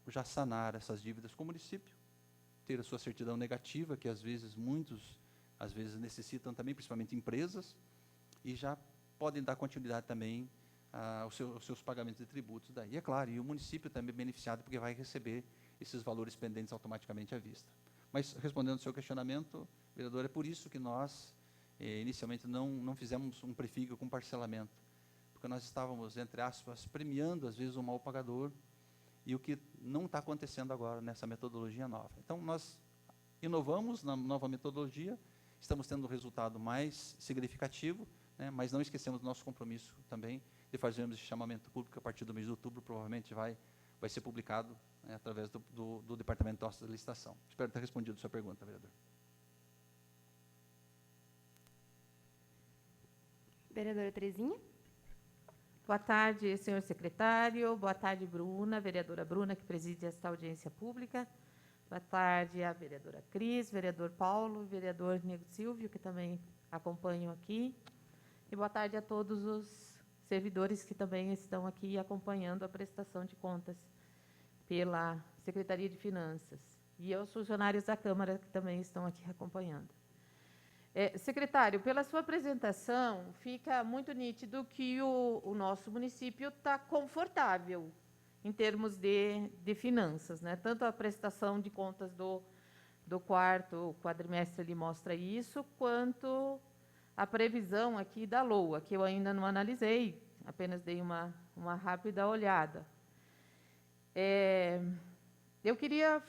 já sanar essas dívidas com o município, ter a sua certidão negativa, que às vezes necessitam também, principalmente empresas, e já podem dar continuidade também aos seus pagamentos de tributos daí. E é claro, e o município também é beneficiado, porque vai receber esses valores pendentes automaticamente à vista. Mas, respondendo ao seu questionamento, vereador, é por isso que nós, inicialmente, não fizemos um PREFIG com parcelamento, porque nós estávamos, entre aspas, premiando, às vezes, o mal pagador, e o que não está acontecendo agora nessa metodologia nova. Então, nós inovamos na nova metodologia, estamos tendo um resultado mais significativo, né, mas não esquecemos do nosso compromisso também de fazermos esse chamamento público a partir do mês de outubro, provavelmente vai ser publicado, né, através do Departamento de Nossa Licitação. Espero ter respondido a sua pergunta, vereador. Vereadora Terezinha. Boa tarde, senhor secretário. Boa tarde, Bruna, vereadora Bruna, que preside esta audiência pública. Boa tarde a vereadora Cris, vereador Paulo, vereador Nego Silvio, que também acompanham aqui. E boa tarde a todos os servidores que também estão aqui acompanhando a prestação de contas pela Secretaria de Finanças, e aos funcionários da Câmara que também estão aqui acompanhando. Secretário, pela sua apresentação, fica muito nítido que o nosso município está confortável em termos de finanças, né? Tanto a prestação de contas do quarto quadrimestre ele mostra isso, quanto a previsão aqui da LOA, que eu ainda não analisei, apenas dei uma rápida olhada. Eu queria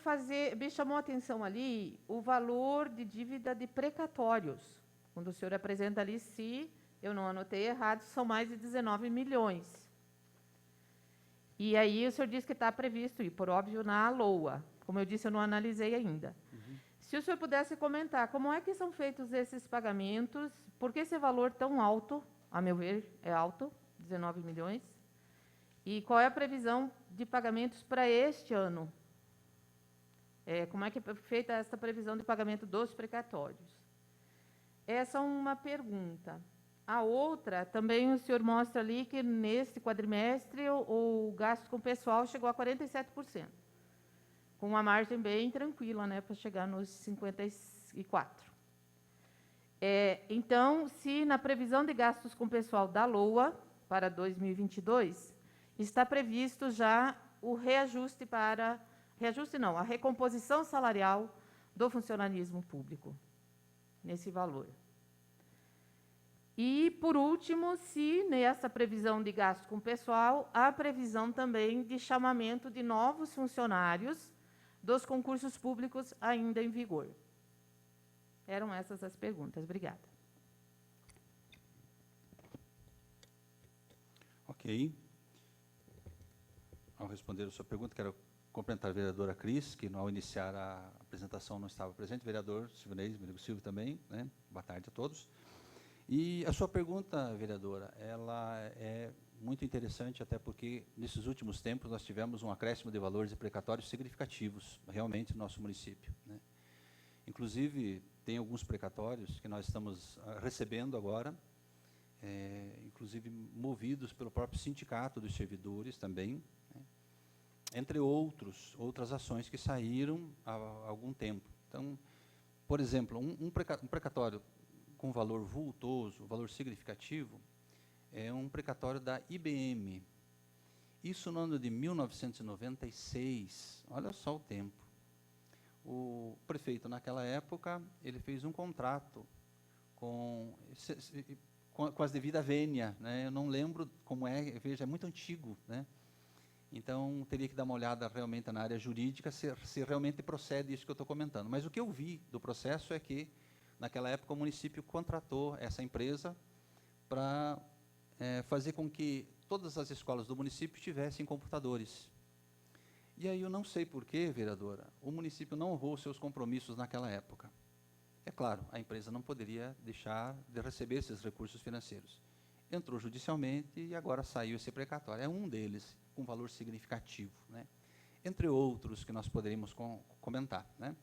me chamou a atenção ali o valor de dívida de precatórios. Quando o senhor apresenta ali, se eu não anotei errado, são mais de 19 milhões. E aí o senhor disse que está previsto, e por óbvio, na LOA. Como eu disse, eu não analisei ainda. Se o senhor pudesse comentar como é que são feitos esses pagamentos, por que esse valor tão alto, a meu ver, é alto, 19 milhões, e qual é a previsão de pagamentos para este ano? Como é que é feita essa previsão de pagamento dos precatórios? Essa é uma pergunta. A outra, também o senhor mostra ali que nesse quadrimestre o gasto com pessoal chegou a 47%, com uma margem bem tranquila, né, para chegar nos 54%. Então, se na previsão de gastos com pessoal da LOA para 2022, está previsto já o reajuste para... Reajuste não, a recomposição salarial do funcionalismo público, nesse valor. E, por último, se nessa previsão de gasto com pessoal, há previsão também de chamamento de novos funcionários dos concursos públicos ainda em vigor. Eram essas as perguntas. Obrigada. Ok. Ao responder a sua pergunta, quero cumprimentar a vereadora Cris, que ao iniciar a apresentação não estava presente, vereador Silvanei, meu amigo Silvio também, né? Boa tarde a todos. E a sua pergunta, vereadora, ela é muito interessante, até porque nesses últimos tempos nós tivemos um acréscimo de valores e precatórios significativos, realmente, no nosso município, né? Inclusive, tem alguns precatórios que nós estamos recebendo agora, inclusive movidos pelo próprio sindicato dos servidores também, né? Entre outras ações que saíram há algum tempo. Então, por exemplo, um precatório com valor vultoso, valor significativo, é um precatório da IBM. Isso no ano de 1996, olha só o tempo. O prefeito, naquela época, ele fez um contrato com as devidas vênia, né? Eu não lembro como veja, é muito antigo, né? Então, teria que dar uma olhada realmente na área jurídica, se realmente procede isso que eu estou comentando. Mas o que eu vi do processo é que, naquela época, o município contratou essa empresa para fazer com que todas as escolas do município tivessem computadores. E aí eu não sei por que, vereadora, o município não honrou seus compromissos naquela época. É claro, a empresa não poderia deixar de receber esses recursos financeiros. Entrou judicialmente e agora saiu esse precatório. É um deles, com valor significativo, né? Entre outros que nós poderíamos comentar, né?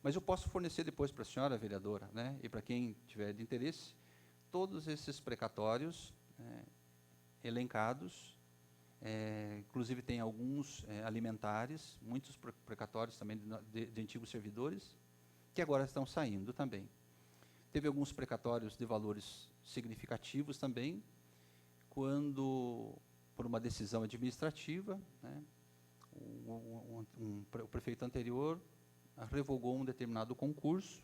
Mas eu posso fornecer depois para a senhora, vereadora, né, e para quem tiver de interesse, todos esses precatórios elencados, inclusive tem alguns alimentares, muitos precatórios também de antigos servidores, que agora estão saindo também. Teve alguns precatórios de valores significativos também, quando, por uma decisão administrativa, né, o prefeito anterior revogou um determinado concurso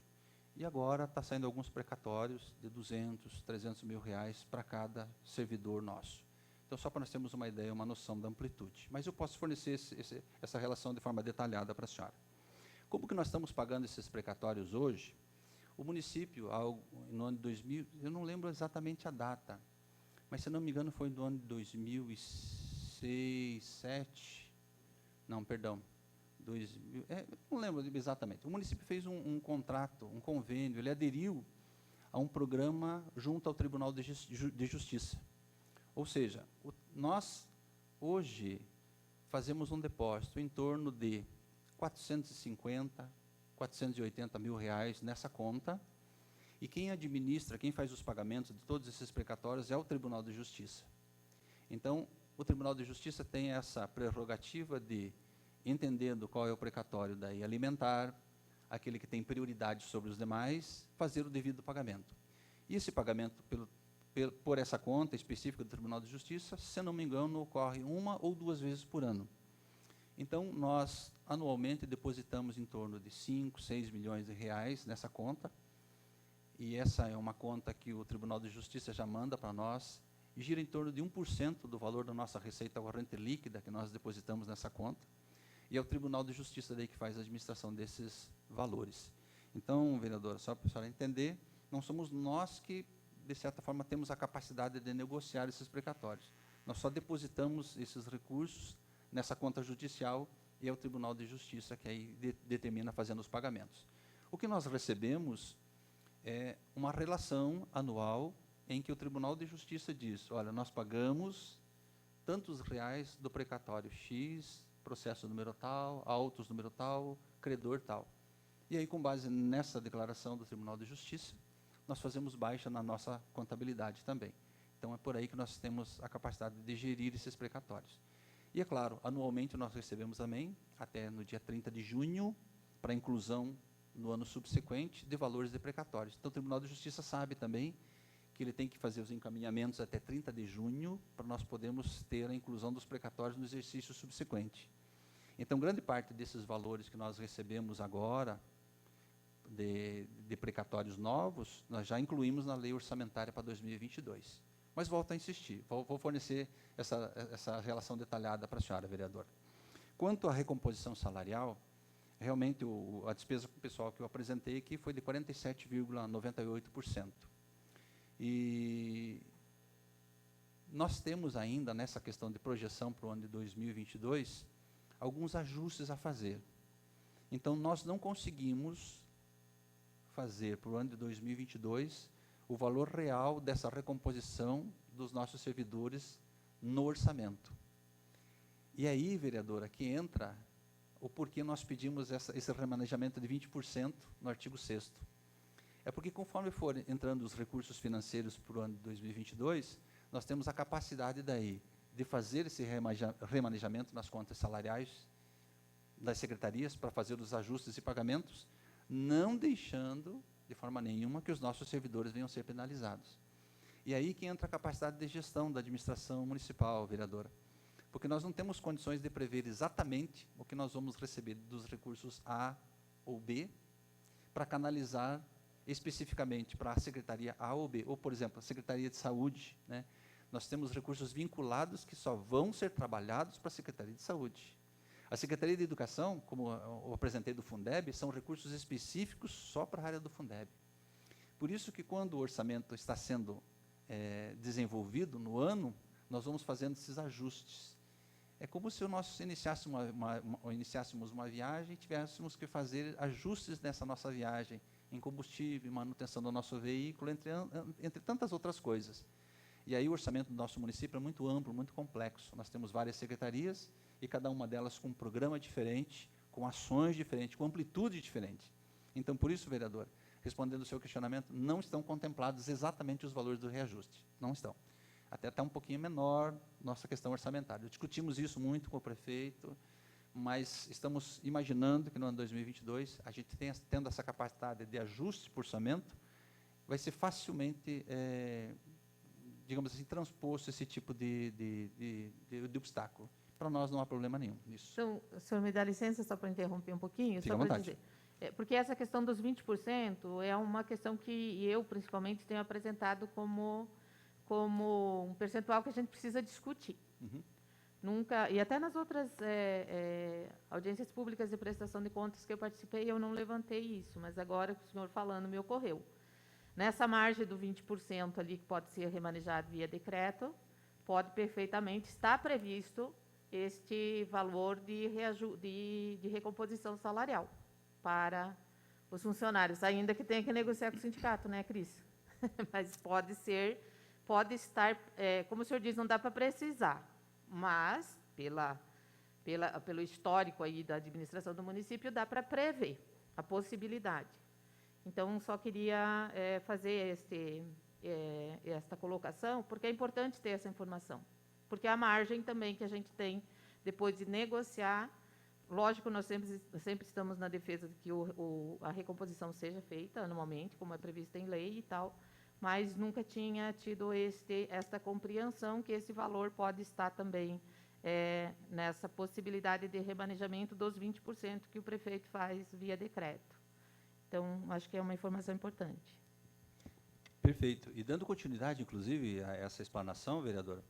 e agora está saindo alguns precatórios de 200, 300 mil reais para cada servidor nosso. Então, só para nós termos uma ideia, uma noção da amplitude. Mas eu posso fornecer essa relação de forma detalhada para a senhora. Como que nós estamos pagando esses precatórios hoje? O município, no ano de 2000, eu não lembro exatamente a data, mas, se não me engano, foi no ano de 2006, 2007, não, perdão, 2000, não lembro exatamente. O município fez um contrato, um convênio, ele aderiu a um programa junto ao Tribunal de Justiça. Ou seja, nós, hoje, fazemos um depósito em torno de 450, 480 mil reais nessa conta, e quem administra, quem faz os pagamentos de todos esses precatórios é o Tribunal de Justiça. Então, o Tribunal de Justiça tem essa prerrogativa de, entendendo qual é o precatório daí alimentar, aquele que tem prioridade sobre os demais, fazer o devido pagamento. E esse pagamento por essa conta específica do Tribunal de Justiça, se não me engano, ocorre 1 ou 2 vezes por ano. Então, nós, anualmente, depositamos em torno de 5, 6 milhões de reais nessa conta, e essa é uma conta que o Tribunal de Justiça já manda para nós, e gira em torno de 1% do valor da nossa receita corrente líquida que nós depositamos nessa conta, e é o Tribunal de Justiça daí que faz a administração desses valores. Então, vereadora, só para a senhora entender, não somos nós que, de certa forma, temos a capacidade de negociar esses precatórios. Nós só depositamos esses recursos nessa conta judicial e é o Tribunal de Justiça que aí determina fazendo os pagamentos. O que nós recebemos é uma relação anual em que o Tribunal de Justiça diz, olha, nós pagamos tantos reais do precatório X, processo número tal, autos número tal, credor tal. E aí, com base nessa declaração do Tribunal de Justiça, nós fazemos baixa na nossa contabilidade também. Então, é por aí que nós temos a capacidade de gerir esses precatórios. E, é claro, anualmente nós recebemos também, até no dia 30 de junho, para inclusão no ano subsequente, de valores de precatórios. Então, o Tribunal de Justiça sabe também que ele tem que fazer os encaminhamentos até 30 de junho, para nós podermos ter a inclusão dos precatórios no exercício subsequente. Então, grande parte desses valores que nós recebemos agora, de precatórios novos, nós já incluímos na lei orçamentária para 2022. Mas volto a insistir, vou fornecer essa relação detalhada para a senhora, vereadora. Quanto à recomposição salarial, realmente a despesa pessoal que eu apresentei aqui foi de 47,98%. E nós temos ainda, nessa questão de projeção para o ano de 2022, alguns ajustes a fazer. Então, nós não conseguimos fazer para o ano de 2022 o valor real dessa recomposição dos nossos servidores no orçamento. E aí, vereadora, que entra o porquê nós pedimos esse remanejamento de 20% no artigo 6º. É porque, conforme for entrando os recursos financeiros para o ano de 2022, nós temos a capacidade daí de fazer esse remanejamento nas contas salariais das secretarias para fazer os ajustes e pagamentos, não deixando, de forma nenhuma, que os nossos servidores venham a ser penalizados. E aí que entra a capacidade de gestão da administração municipal, vereadora. Porque nós não temos condições de prever exatamente o que nós vamos receber dos recursos A ou B para canalizar especificamente para a Secretaria A ou B. Ou, por exemplo, a Secretaria de Saúde, né? Nós temos recursos vinculados que só vão ser trabalhados para a Secretaria de Saúde. A Secretaria de Educação, como eu apresentei do Fundeb, são recursos específicos só para a área do Fundeb. Por isso que quando o orçamento está sendo desenvolvido no ano, nós vamos fazendo esses ajustes. É como se nós iniciássemos uma viagem e tivéssemos que fazer ajustes nessa nossa viagem, em combustível, manutenção do nosso veículo, entre tantas outras coisas. E aí o orçamento do nosso município é muito amplo, muito complexo. Nós temos várias secretarias e cada uma delas com um programa diferente, com ações diferentes, com amplitude diferente. Então, por isso, vereador, respondendo ao seu questionamento, não estão contemplados exatamente os valores do reajuste. Não estão. Até está um pouquinho menor nossa questão orçamentária. Discutimos isso muito com o prefeito, mas estamos imaginando que no ano 2022, a gente tendo essa capacidade de ajuste por orçamento, vai ser facilmente, digamos assim, transposto esse tipo de obstáculo. Para nós não há problema nenhum nisso. Então, o senhor me dá licença só para interromper um pouquinho? Fica só à vontade. Dizer, porque essa questão dos 20% é uma questão que eu, principalmente, tenho apresentado como um percentual que a gente precisa discutir. Uhum. Nunca, e até nas outras audiências públicas de prestação de contas que eu participei, eu não levantei isso, mas agora, com o senhor falando, me ocorreu. Nessa margem do 20% ali, que pode ser remanejado via decreto, pode perfeitamente estar previsto este valor de recomposição salarial para os funcionários, ainda que tenha que negociar com o sindicato, né, Cris? Mas pode estar, como o senhor diz, não dá para precisar, mas, pelo histórico aí da administração do município, dá para prever a possibilidade. Então, só queria fazer esta colocação, porque é importante ter essa informação. porque a margem também que a gente tem depois de negociar, lógico, nós sempre estamos na defesa de que a recomposição seja feita anualmente, como é previsto em lei e tal, mas nunca tinha tido esta compreensão que esse valor pode estar também nessa possibilidade de remanejamento dos 20% que o prefeito faz via decreto. Então, acho que é uma informação importante. Perfeito. E dando continuidade, inclusive, a essa explanação, vereadora,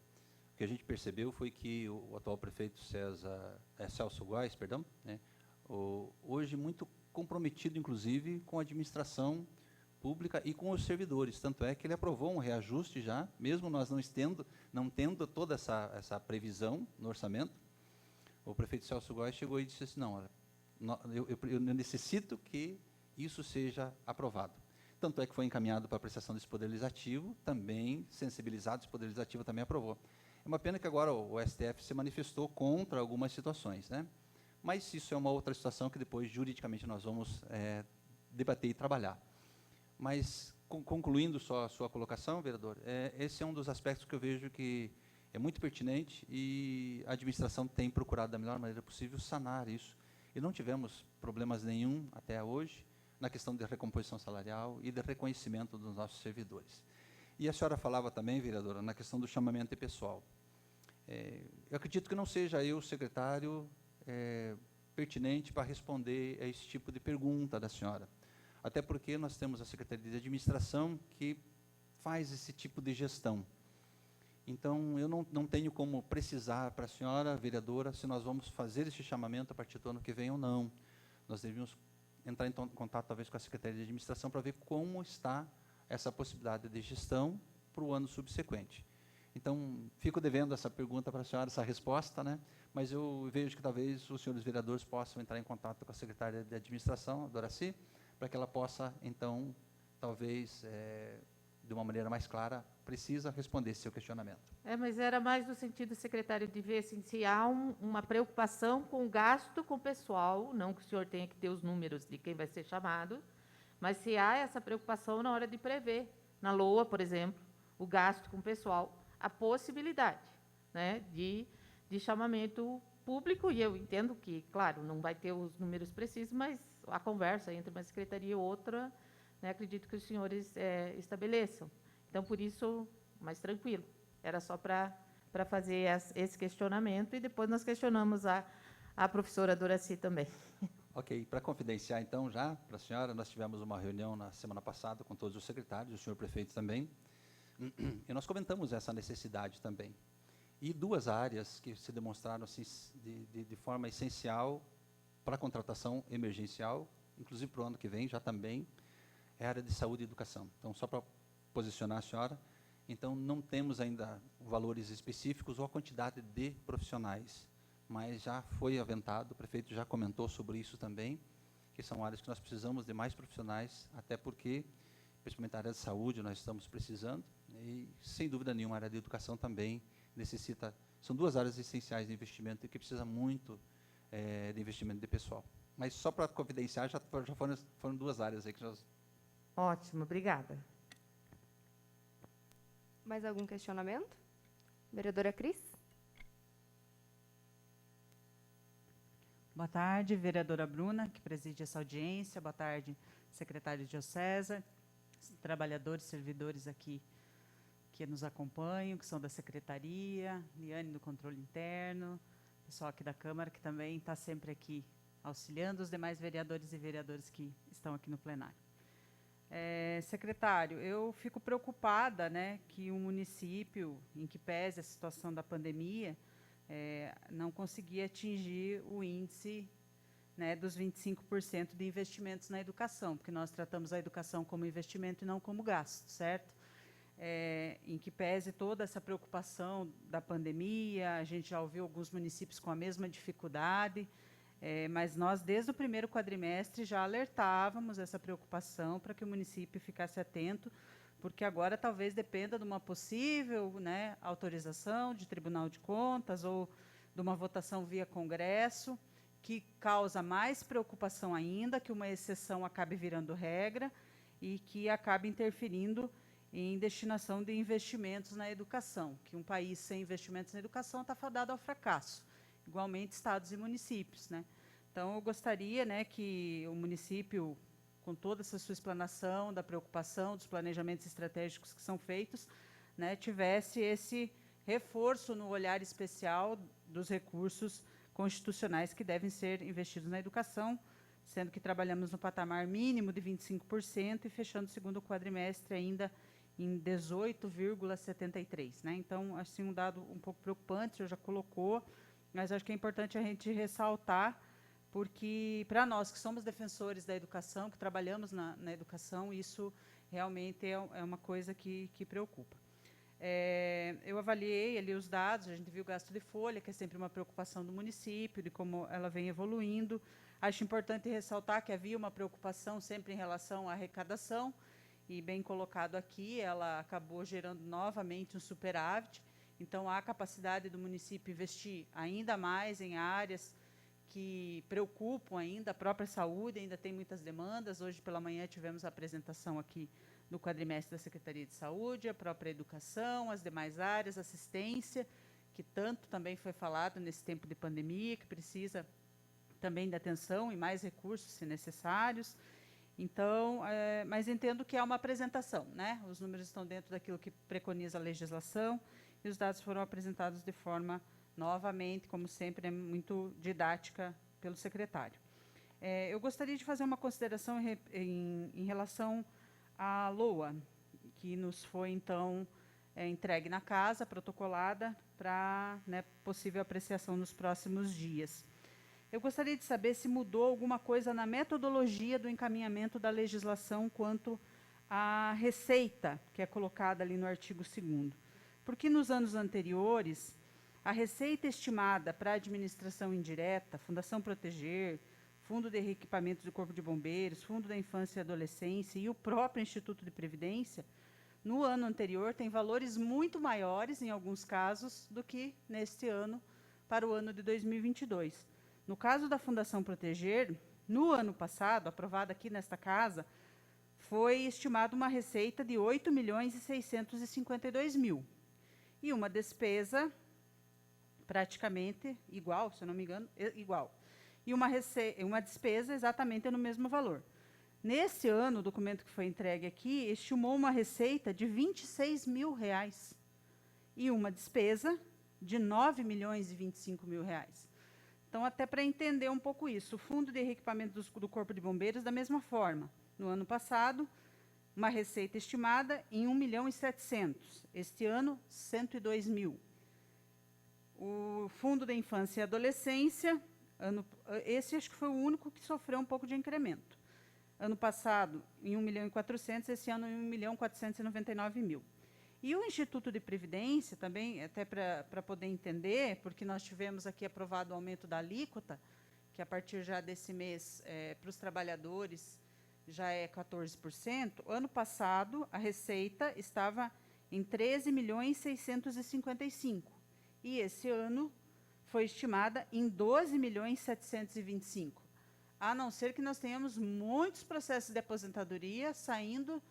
o que a gente percebeu foi que o atual prefeito Celso Góes, né, hoje muito comprometido, inclusive, com a administração pública e com os servidores. Tanto é que ele aprovou um reajuste já, mesmo nós não tendo toda essa previsão no orçamento. O prefeito Celso Góes chegou e disse assim, não, eu necessito que isso seja aprovado. Tanto é que foi encaminhado para a apreciação desse Poder Legislativo, também sensibilizado, esse Poder Legislativo também aprovou. É uma pena que agora o STF se manifestou contra algumas situações, né? Mas isso é uma outra situação que depois, juridicamente, nós vamos debater e trabalhar. Mas, concluindo só a sua colocação, vereador, esse é um dos aspectos que eu vejo que é muito pertinente e a administração tem procurado, da melhor maneira possível, sanar isso. E não tivemos problemas nenhum até hoje na questão de recomposição salarial e de reconhecimento dos nossos servidores. E a senhora falava também, vereadora, na questão do chamamento de pessoal. Eu acredito que não seja eu, secretário, pertinente para responder a esse tipo de pergunta da senhora. Até porque nós temos a Secretaria de Administração que faz esse tipo de gestão. Então, eu não tenho como precisar para a senhora, vereadora, se nós vamos fazer esse chamamento a partir do ano que vem ou não. Nós devíamos entrar em contato, talvez, com a Secretaria de Administração para ver como está essa possibilidade de gestão para o ano subsequente. Então, fico devendo essa pergunta para a senhora, essa resposta, né? Mas eu vejo que talvez os senhores vereadores possam entrar em contato com a Secretaria de Administração, a Doraci, para que ela possa, então, talvez, de uma maneira mais clara, precisa responder esse seu questionamento. Mas era mais no sentido, secretário, de ver assim, se há uma preocupação com o gasto com o pessoal, não que o senhor tenha que ter os números de quem vai ser chamado, mas se há essa preocupação na hora de prever, na LOA, por exemplo, o gasto com o pessoal, a possibilidade, né, de chamamento público, e eu entendo que, claro, não vai ter os números precisos, mas a conversa entre uma secretaria e outra, né, acredito que os senhores estabeleçam. Então, por isso, mais tranquilo. Era só para fazer esse questionamento, e depois nós questionamos a professora Doraci também. Ok, para confidenciar, então, já para a senhora, nós tivemos uma reunião na semana passada com todos os secretários, o senhor prefeito também, e nós comentamos essa necessidade também. E duas áreas que se demonstraram assim, de forma essencial para a contratação emergencial, inclusive para o ano que vem, já também, é a área de saúde e educação. Então, só para posicionar a senhora, então, não temos ainda valores específicos ou a quantidade de profissionais, mas já foi aventado, o prefeito já comentou sobre isso também, que são áreas que nós precisamos de mais profissionais, até porque, principalmente a área de saúde, nós estamos precisando, e, sem dúvida nenhuma, a área de educação também necessita, são duas áreas essenciais de investimento e que precisa muito de investimento de pessoal. Mas só para confidenciar, já foram duas áreas aí que nós... Ótimo, obrigada. Mais algum questionamento? Vereadora Cris? Boa tarde, vereadora Bruna, que preside essa audiência. Boa tarde, secretário Diocesa, trabalhadores, servidores aqui que nos acompanham, que são da secretaria, Liane do controle interno, pessoal aqui da Câmara, que também está sempre aqui auxiliando os demais vereadores e vereadoras que estão aqui no plenário. Secretário, eu fico preocupada, né, que um município em que pese a situação da pandemia não conseguia atingir o índice, né, dos 25% de investimentos na educação, porque nós tratamos a educação como investimento e não como gasto, certo? Em que pese toda essa preocupação da pandemia, a gente já ouviu alguns municípios com a mesma dificuldade, mas nós, desde o primeiro quadrimestre, já alertávamos essa preocupação para que o município ficasse atento, porque agora talvez dependa de uma possível, né, autorização de Tribunal de Contas ou de uma votação via Congresso, que causa mais preocupação ainda, que uma exceção acabe virando regra e que acabe interferindo em destinação de investimentos na educação, que um país sem investimentos na educação está fadado ao fracasso, igualmente estados e municípios, né? Então, eu gostaria, né, que o município, com toda essa sua explanação, da preocupação, dos planejamentos estratégicos que são feitos, né, tivesse esse reforço no olhar especial dos recursos constitucionais que devem ser investidos na educação, sendo que trabalhamos no patamar mínimo de 25% e fechando o segundo quadrimestre ainda em 18,73%. Né? Então, assim, um dado um pouco preocupante, o senhor já colocou, mas acho que é importante a gente ressaltar, porque, para nós que somos defensores da educação, que trabalhamos na educação, isso realmente é uma coisa que preocupa. Eu avaliei ali os dados, a gente viu o gasto de folha, que é sempre uma preocupação do município, de como ela vem evoluindo. Acho importante ressaltar que havia uma preocupação sempre em relação à arrecadação, e bem colocado aqui, ela acabou gerando novamente um superávit, então há capacidade do município investir ainda mais em áreas que preocupam ainda, a própria saúde ainda tem muitas demandas. Hoje pela manhã tivemos a apresentação aqui do quadrimestre da Secretaria de Saúde, a própria educação, as demais áreas, assistência, que tanto também foi falado nesse tempo de pandemia, que precisa também de atenção e mais recursos, se necessários. Então, mas entendo que é uma apresentação, né? Os números estão dentro daquilo que preconiza a legislação e os dados foram apresentados de forma, novamente, como sempre, muito didática pelo secretário. Eu gostaria de fazer uma consideração em relação à LOA, que nos foi, então, entregue na casa, protocolada, para, né, possível apreciação nos próximos dias. Eu gostaria de saber se mudou alguma coisa na metodologia do encaminhamento da legislação quanto à receita, que é colocada ali no artigo 2º. Porque nos anos anteriores, a receita estimada para a administração indireta, Fundação Proteger, Fundo de Reequipamento do Corpo de Bombeiros, Fundo da Infância e Adolescência e o próprio Instituto de Previdência, no ano anterior, tem valores muito maiores, em alguns casos, do que neste ano, para o ano de 2022. No caso da Fundação Proteger, no ano passado, aprovada aqui nesta casa, foi estimada uma receita de 8.652.000 e uma despesa praticamente igual, se eu não me engano, igual. E uma despesa exatamente no mesmo valor. Nesse ano, o documento que foi entregue aqui estimou uma receita de R$26 mil e uma despesa de R$9.025.000. Então, até para entender um pouco isso, o Fundo de Reequipamento do Corpo de Bombeiros, da mesma forma. No ano passado, uma receita estimada em R$1.700.000. Este ano, R$102.000. O Fundo da Infância e Adolescência, esse acho que foi o único que sofreu um pouco de incremento. Ano passado, em R$1.400.000, esse ano em R$1.499.000. E o Instituto de Previdência, também, até para poder entender, porque nós tivemos aqui aprovado o aumento da alíquota, que a partir já desse mês, para os trabalhadores, já é 14%. Ano passado, a receita estava em 13.655.000. E esse ano foi estimada em 12.725.000. A não ser que nós tenhamos muitos processos de aposentadoria saindo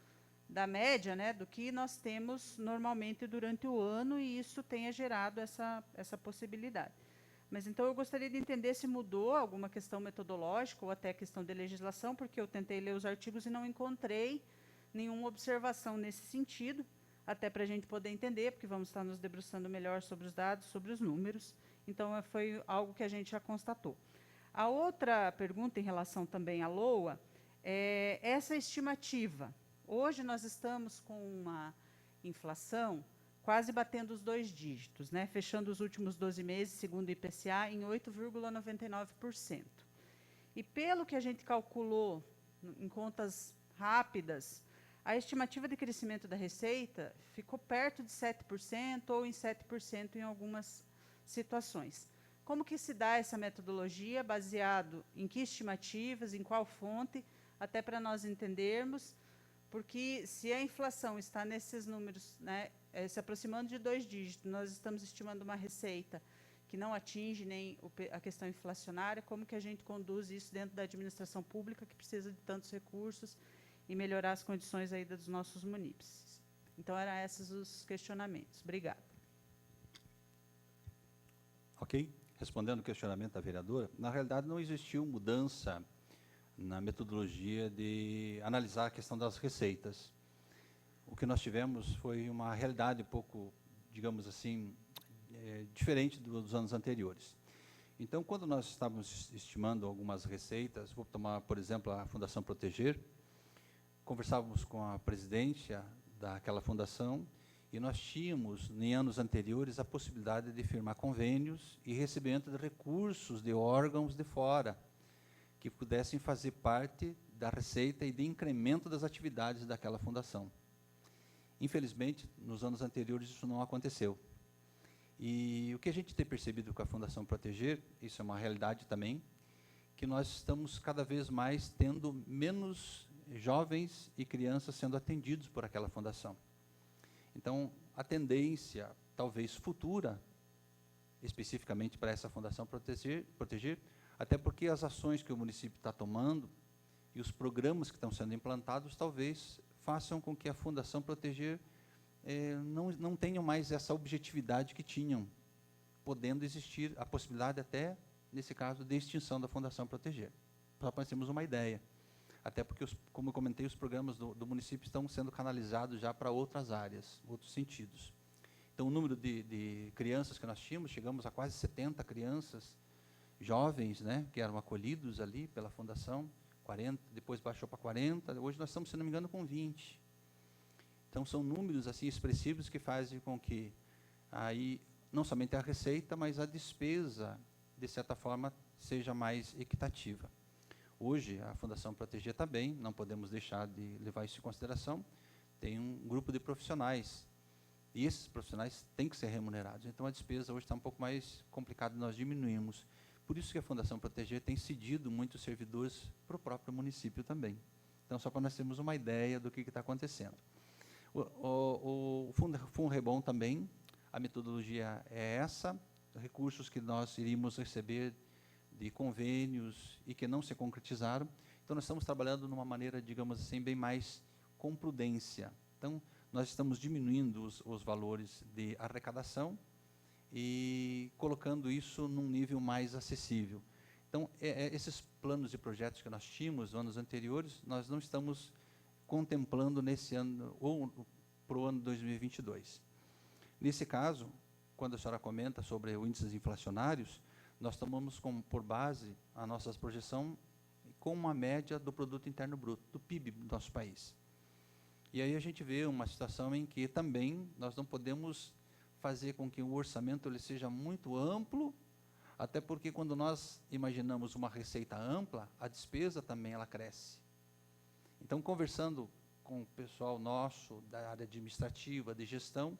da média, né, do que nós temos normalmente durante o ano, e isso tenha gerado essa possibilidade. Mas, então, eu gostaria de entender se mudou alguma questão metodológica ou até questão de legislação, porque eu tentei ler os artigos e não encontrei nenhuma observação nesse sentido, até para a gente poder entender, porque vamos estar nos debruçando melhor sobre os dados, sobre os números. Então, foi algo que a gente já constatou. A outra pergunta em relação também à LOA é essa estimativa. Hoje nós estamos com uma inflação quase batendo os 2 dígitos, né? Fechando os últimos 12 meses, segundo o IPCA, em 8,99%. E pelo que a gente calculou em contas rápidas, a estimativa de crescimento da receita ficou perto de 7% ou em 7% em algumas situações. Como que se dá essa metodologia, baseado em que estimativas, em qual fonte, até para nós entendermos, porque se a inflação está nesses números, né, se aproximando de 2 dígitos, nós estamos estimando uma receita que não atinge nem a questão inflacionária, como que a gente conduz isso dentro da administração pública, que precisa de tantos recursos, e melhorar as condições aí dos nossos Então, eram esses os questionamentos. Obrigada. Ok? Respondendo o questionamento da vereadora, na realidade não existiu mudança na metodologia de analisar a questão das receitas. O que nós tivemos foi uma realidade um pouco, digamos assim, diferente dos anos anteriores. Então, quando nós estávamos estimando algumas receitas, vou tomar, por exemplo, a Fundação Proteger, conversávamos com a presidência daquela fundação e nós tínhamos, em anos anteriores, a possibilidade de firmar convênios e recebimento de recursos de órgãos de fora, que pudessem fazer parte da receita e de incremento das atividades daquela fundação. Infelizmente, nos anos anteriores, isso não aconteceu. E o que a gente tem percebido com a Fundação Proteger, isso é uma realidade também, que nós estamos cada vez mais tendo menos jovens e crianças sendo atendidos por aquela fundação. Então, a tendência, talvez futura, especificamente para essa Fundação Proteger, até porque as ações que o município está tomando e os programas que estão sendo implantados, talvez façam com que a Fundação Proteger não tenham mais essa objetividade que tinham, podendo existir a possibilidade até, nesse caso, de extinção da Fundação Proteger. Só para nós termos uma ideia. Até porque, como eu comentei, os programas do município estão sendo canalizados já para outras áreas, outros sentidos. Então, o número de crianças que nós tínhamos, chegamos a quase 70 crianças jovens, né, que eram acolhidos ali pela Fundação, 40, depois baixou para 40, hoje nós estamos, se não me engano, com 20. Então, são números assim expressivos que fazem com que, aí, não somente a receita, mas a despesa, de certa forma, seja mais equitativa. Hoje, a Fundação Proteger está bem, não podemos deixar de levar isso em consideração. Tem um grupo de profissionais, e esses profissionais têm que ser remunerados. Então, a despesa hoje está um pouco mais complicada, nós diminuímos. Por isso que a Fundação Proteger tem cedido muitos servidores para o próprio município também. Então, só para nós termos uma ideia do que está acontecendo. O Funrebom também, a metodologia é essa, recursos que nós iríamos receber de convênios e que não se concretizaram. Então, nós estamos trabalhando de uma maneira, digamos assim, bem mais com prudência. Então, nós estamos diminuindo os valores de arrecadação e colocando isso num nível mais acessível. Então, esses planos e projetos que nós tínhamos nos anos anteriores, nós não estamos contemplando nesse ano, ou para o ano 2022. Nesse caso, quando a senhora comenta sobre os índices inflacionários, nós tomamos por base a nossa projeção com uma média do Produto Interno Bruto, do PIB do nosso país. E aí a gente vê uma situação em que também nós não podemos fazer com que o orçamento ele seja muito amplo, até porque quando nós imaginamos uma receita ampla, a despesa também ela cresce. Então, conversando com o pessoal nosso da área administrativa, de gestão,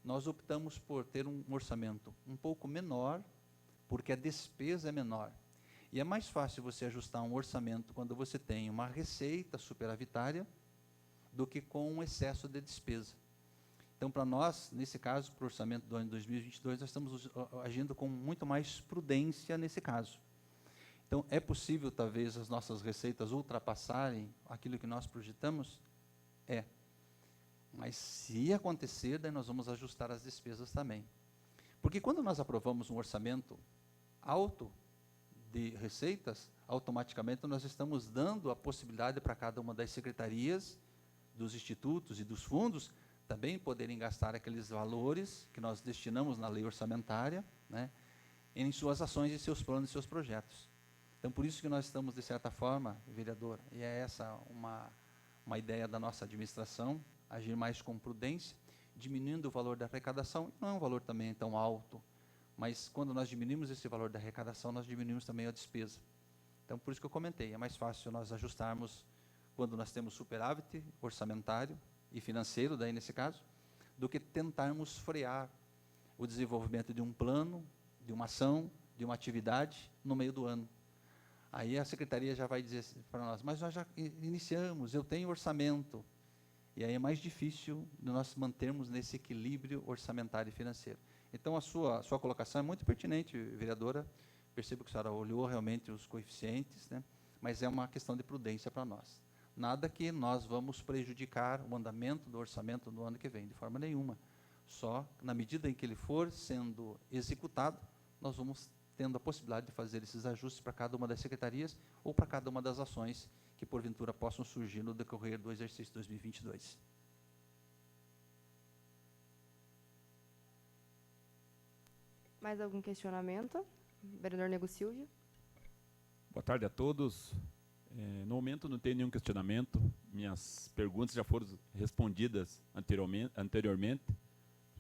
nós optamos por ter um orçamento um pouco menor, porque a despesa é menor. E é mais fácil você ajustar um orçamento quando você tem uma receita superavitária do que com um excesso de despesa. Então, para nós, nesse caso, para o orçamento do ano 2022, nós estamos agindo com muito mais prudência nesse caso. Então, é possível, talvez, as nossas receitas ultrapassarem aquilo que nós projetamos? É. Mas, se acontecer, daí nós vamos ajustar as despesas também. Porque quando nós aprovamos um orçamento alto de receitas, automaticamente nós estamos dando a possibilidade para cada uma das secretarias, dos institutos e dos fundos, também poderem gastar aqueles valores que nós destinamos na lei orçamentária, né, em suas ações e seus planos e seus projetos. Então, por isso que nós estamos, de certa forma, vereadora, e é essa uma ideia da nossa administração, agir mais com prudência, diminuindo o valor da arrecadação, não é um valor também tão alto, mas quando nós diminuímos esse valor da arrecadação, nós diminuímos também a despesa. Então, por isso que eu comentei, é mais fácil nós ajustarmos quando nós temos superávit orçamentário e financeiro, daí nesse caso, do que tentarmos frear o desenvolvimento de um plano, de uma ação, de uma atividade no meio do ano. Aí a secretaria já vai dizer para nós, mas nós já iniciamos, eu tenho orçamento. E aí é mais difícil de nós mantermos nesse equilíbrio orçamentário e financeiro. Então, a sua colocação é muito pertinente, vereadora. Percebo que a senhora olhou realmente os coeficientes, né? Mas é uma questão de prudência para nós. nada que nós vamos prejudicar o andamento do orçamento do ano que vem, de forma nenhuma. Só na medida em que ele for sendo executado, nós vamos tendo a possibilidade de fazer esses ajustes para cada uma das secretarias ou para cada uma das ações que, porventura, possam surgir no decorrer do exercício 2022. Mais algum questionamento? Vereador Nego Silvio. Boa tarde a todos. No momento não tem nenhum questionamento. Minhas perguntas já foram respondidas anteriormente.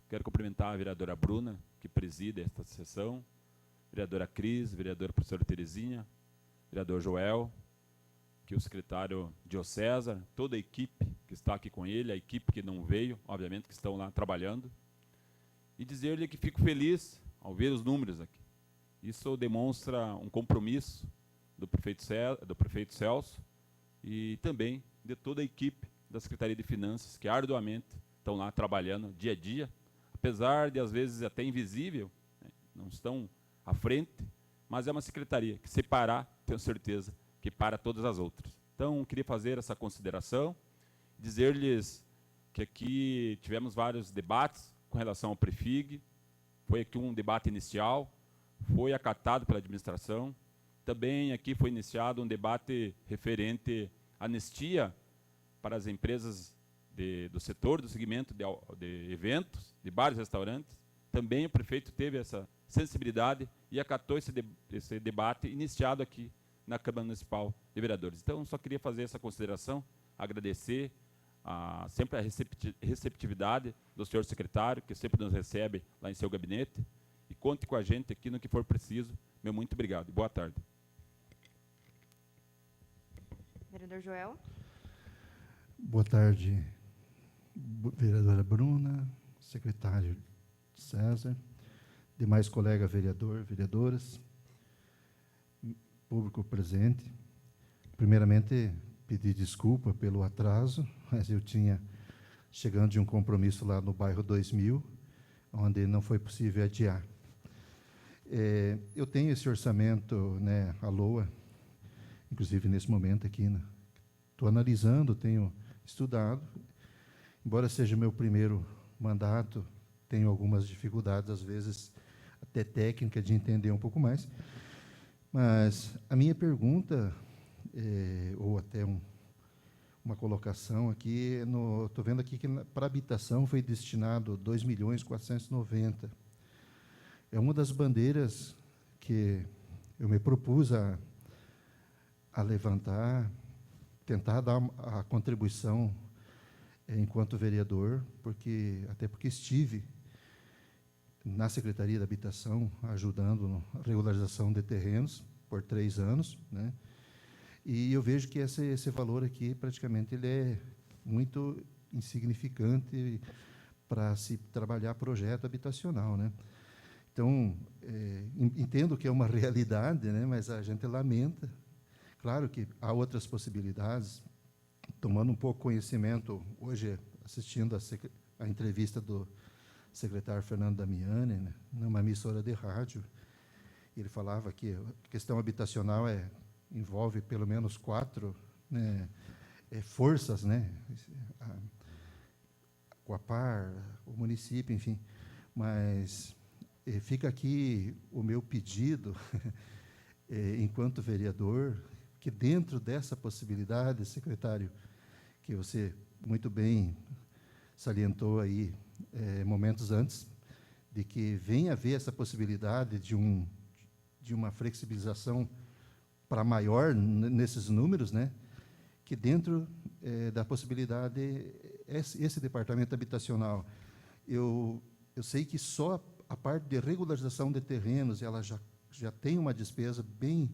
Quero cumprimentar a vereadora Bruna, que preside esta sessão, vereadora Cris, vereadora professora Terezinha, vereador Joel, que o secretário Diocésar, toda a equipe que está aqui com ele, a equipe que não veio, obviamente, que estão lá trabalhando, e dizer-lhe que fico feliz ao ver os números aqui. Isso demonstra um compromisso do prefeito Celso e também de toda a equipe da Secretaria de Finanças, que arduamente estão lá trabalhando dia a dia, apesar de, às vezes, até invisível, né, não estão à frente, mas é uma secretaria que, se parar, tenho certeza que para todas as outras. Então, queria fazer essa consideração, dizer-lhes que aqui tivemos vários debates com relação ao Prefig, foi aqui um debate inicial, foi acatado pela administração, também aqui foi iniciado um debate referente à anistia para as empresas do setor, do segmento de eventos, de bares e restaurantes. Também o prefeito teve essa sensibilidade e acatou esse debate iniciado aqui na Câmara Municipal de Vereadores. Então, só queria fazer essa consideração, agradecer sempre a receptividade do senhor secretário, que sempre nos recebe lá em seu gabinete, e conte com a gente aqui no que for preciso. Meu muito obrigado e boa tarde. Vereador Joel. Boa tarde, vereadora Bruna, secretário César, demais colegas vereadoras, público presente. Primeiramente, pedir desculpa pelo atraso, mas eu tinha chegando de um compromisso lá no bairro 2000, onde não foi possível adiar. Eu tenho esse orçamento, né, à LOA, inclusive nesse momento aqui, né, estou analisando, tenho estudado, embora seja meu primeiro mandato, tenho algumas dificuldades, às vezes, até técnica, de entender um pouco mais, mas a minha pergunta, ou até uma colocação aqui, estou vendo aqui que para habitação foi destinado 2.490.000. É uma das bandeiras que eu me propus a levantar, tentar dar a contribuição enquanto vereador, até porque estive na Secretaria da Habitação, ajudando na regularização de terrenos por 3 anos, né? E eu vejo que esse valor aqui, praticamente, ele é muito insignificante para se trabalhar projeto habitacional, né? Então, entendo que é uma realidade, né? Mas a gente lamenta. Claro que há outras possibilidades. Tomando um pouco conhecimento, hoje, assistindo a entrevista do secretário Fernando Damiani, né, numa emissora de rádio, ele falava que a questão habitacional envolve pelo menos 4, né, forças, né, a Coapar, o município, enfim. Mas fica aqui o meu pedido, enquanto vereador, que dentro dessa possibilidade, secretário, que você muito bem salientou aí momentos antes, de que venha haver essa possibilidade de uma flexibilização para maior nesses números, né? Que dentro da possibilidade, esse departamento habitacional, eu sei que só a parte de regularização de terrenos, ela já tem uma despesa bem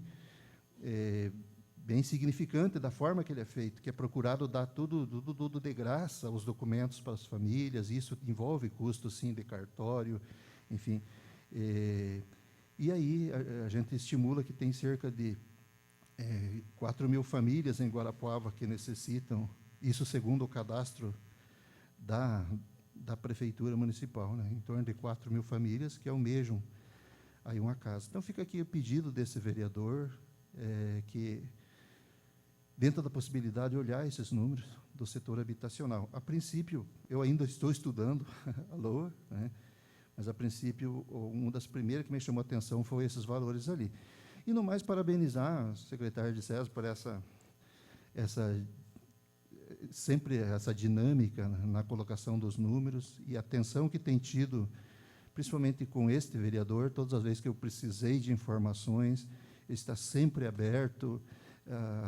significante da forma que ele é feito, que é procurado dar tudo de graça, os documentos para as famílias, isso envolve custo, sim, de cartório, enfim. E aí a gente estimula que tem cerca de 4.000 famílias em Guarapuava que necessitam, isso segundo o cadastro da Prefeitura Municipal, né, em torno de 4.000 famílias que almejam aí uma casa. Então, fica aqui o pedido desse vereador, que dentro da possibilidade de olhar esses números do setor habitacional. A princípio, eu ainda estou estudando a LOA, né? Mas, a princípio, uma das primeiras que me chamou a atenção foi esses valores ali. E, no mais, parabenizar o secretário de César por sempre essa dinâmica na colocação dos números e a atenção que tem tido, principalmente com este vereador, todas as vezes que eu precisei de informações, ele está sempre aberto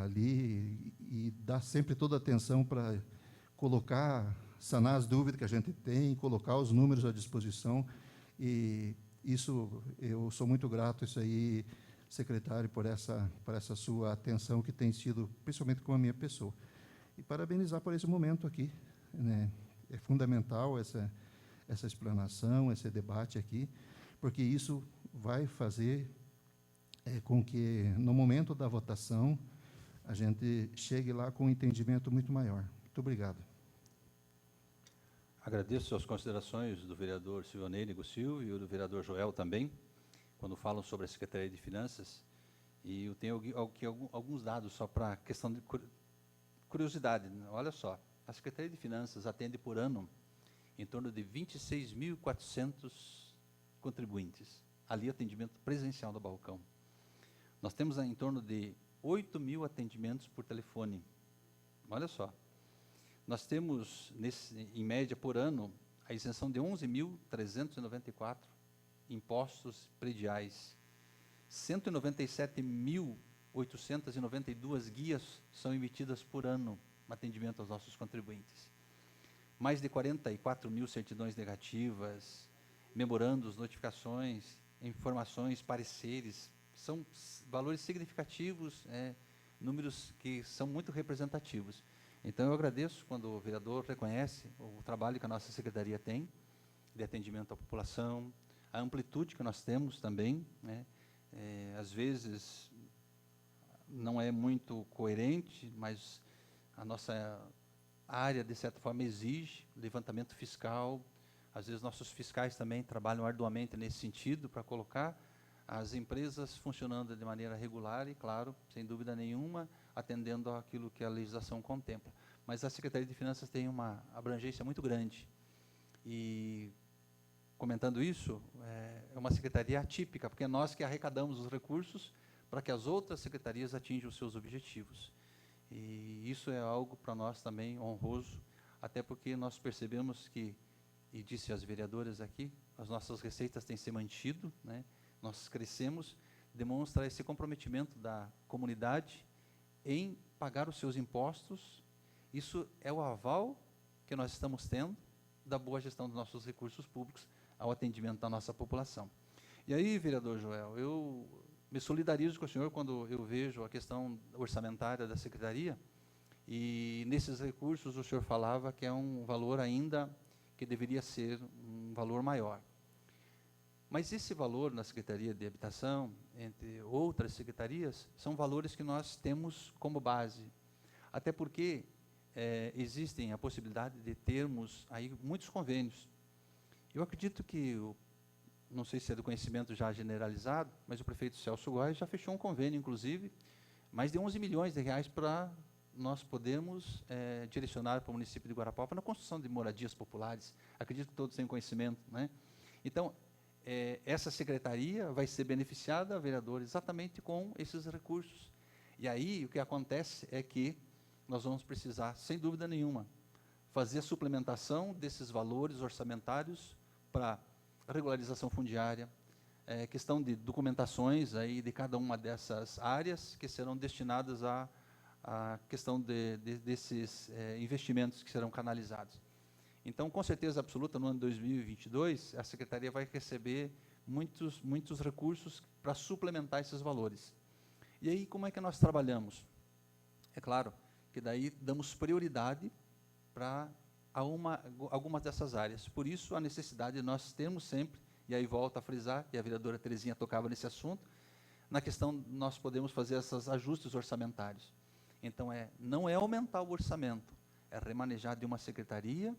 ali e dá sempre toda a atenção para sanar as dúvidas que a gente tem, colocar os números à disposição, e isso, eu sou muito grato, isso aí, secretário, por essa sua atenção que tem sido, principalmente com a minha pessoa. E parabenizar por esse momento aqui, né? É fundamental essa explanação, esse debate aqui, porque isso vai fazer com que, no momento da votação, a gente chegue lá com um entendimento muito maior. Muito obrigado. Agradeço as considerações do vereador Silvanei Nego Silva e do vereador Joel também, quando falam sobre a Secretaria de Finanças. E eu tenho aqui alguns dados só para questão de curiosidade. Olha só, a Secretaria de Finanças atende por ano em torno de 26.400 contribuintes. Ali, atendimento presencial do balcão. Nós temos em torno de 8.000 atendimentos por telefone. Olha só. Nós temos, em média, por ano, a isenção de 11.394 impostos prediais. 197.892 guias são emitidas por ano no atendimento aos nossos contribuintes. Mais de 44 mil certidões negativas, memorandos, notificações, informações, pareceres. São valores significativos, números que são muito representativos. Então, eu agradeço quando o vereador reconhece o trabalho que a nossa secretaria tem de atendimento à população, a amplitude que nós temos também, né? Às vezes, não é muito coerente, mas a nossa área, de certa forma, exige levantamento fiscal. Às vezes, nossos fiscais também trabalham arduamente nesse sentido, para colocar as empresas funcionando de maneira regular e, claro, sem dúvida nenhuma, atendendo àquilo que a legislação contempla. Mas a Secretaria de Finanças tem uma abrangência muito grande. E, comentando isso, é uma secretaria atípica, porque é nós que arrecadamos os recursos para que as outras secretarias atinjam os seus objetivos. E isso é algo para nós também honroso, até porque nós percebemos que, e disse às vereadoras aqui, as nossas receitas têm se mantido, né? Nós crescemos, demonstra esse comprometimento da comunidade em pagar os seus impostos. Isso é o aval que nós estamos tendo da boa gestão dos nossos recursos públicos ao atendimento da nossa população. E aí, vereador Joel, eu me solidarizo com o senhor quando eu vejo a questão orçamentária da secretaria, e nesses recursos o senhor falava que é um valor ainda que deveria ser um valor maior. Mas esse valor na Secretaria de Habitação, entre outras secretarias, são valores que nós temos como base. Até porque existem a possibilidade de termos aí muitos convênios. Eu acredito que, não sei se é do conhecimento já generalizado, mas o prefeito Celso Góes já fechou um convênio, inclusive, mais de 11 milhões de reais para nós podermos direcionar para o município de Guarapuava na construção de moradias populares. Acredito que todos têm conhecimento, né? Então, essa secretaria vai ser beneficiada, vereador, exatamente com esses recursos. E aí, o que acontece é que nós vamos precisar, sem dúvida nenhuma, fazer a suplementação desses valores orçamentários para regularização fundiária, questão de documentações aí de cada uma dessas áreas que serão destinadas à questão desses investimentos que serão canalizados. Então, com certeza absoluta, no ano de 2022, a Secretaria vai receber muitos recursos para suplementar esses valores. E aí, como é que nós trabalhamos? É claro que daí damos prioridade para algumas dessas áreas. Por isso, a necessidade de nós termos sempre, e aí volto a frisar, e a vereadora Terezinha tocava nesse assunto, na questão de nós podemos fazer esses ajustes orçamentários. Então, não é aumentar o orçamento, é remanejar de uma secretaria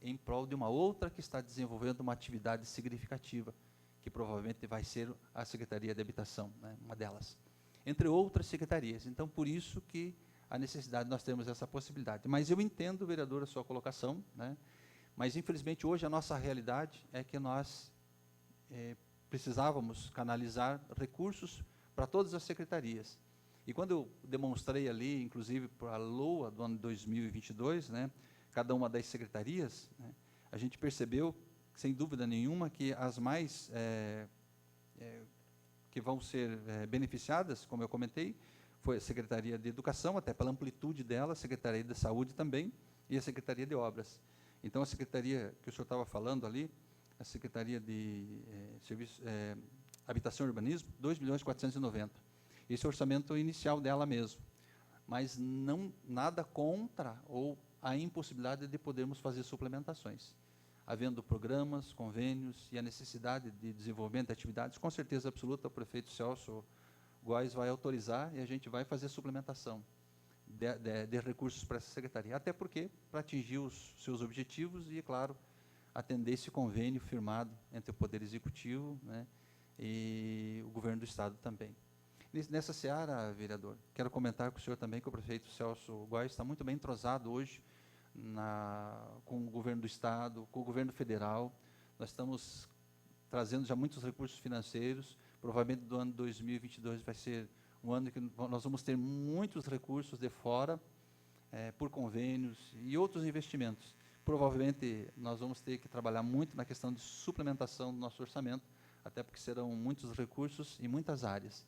em prol de uma outra que está desenvolvendo uma atividade significativa, que provavelmente vai ser a Secretaria de Habitação, né, uma delas, entre outras secretarias. Então, por isso que a necessidade de nós termos essa possibilidade. Mas eu entendo, vereador, a sua colocação, né? Mas, infelizmente, hoje a nossa realidade é que nós precisávamos canalizar recursos para todas as secretarias. E quando eu demonstrei ali, inclusive para a LOA do ano 2022, né, cada uma das secretarias, né, a gente percebeu, sem dúvida nenhuma, que as mais que vão ser beneficiadas, como eu comentei, foi a Secretaria de Educação, até pela amplitude dela, a Secretaria de Saúde também, e a Secretaria de Obras. Então, a secretaria que o senhor estava falando ali, a Secretaria de Habitação e Urbanismo, 2.490.000. Esse é o orçamento inicial dela mesmo. Mas não, nada contra ou a impossibilidade de podermos fazer suplementações. Havendo programas, convênios e a necessidade de desenvolvimento de atividades, com certeza absoluta, o prefeito Celso Góes vai autorizar e a gente vai fazer suplementação de recursos para essa secretaria. Até porque, para atingir os seus objetivos e, é claro, atender esse convênio firmado entre o Poder Executivo, né, e o Governo do Estado também. Nessa seara, vereador, quero comentar com o senhor também que o prefeito Celso Góes está muito bem entrosado hoje com o Governo do Estado, com o Governo Federal. Nós estamos trazendo já muitos recursos financeiros. Provavelmente do ano 2022 vai ser um ano que nós vamos ter muitos recursos de fora, por convênios e outros investimentos. Provavelmente nós vamos ter que trabalhar muito na questão de suplementação do nosso orçamento, até porque serão muitos recursos em muitas áreas.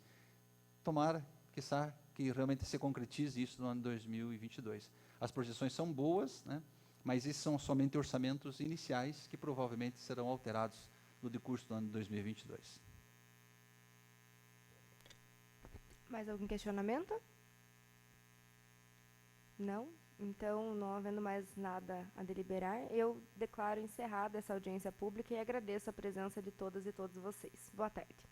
Tomara, quiçá, que realmente se concretize isso no ano 2022. As projeções são boas, né, mas esses são somente orçamentos iniciais que provavelmente serão alterados no decurso do ano 2022. Mais algum questionamento? Não? Então, não havendo mais nada a deliberar, eu declaro encerrada essa audiência pública e agradeço a presença de todas e todos vocês. Boa tarde.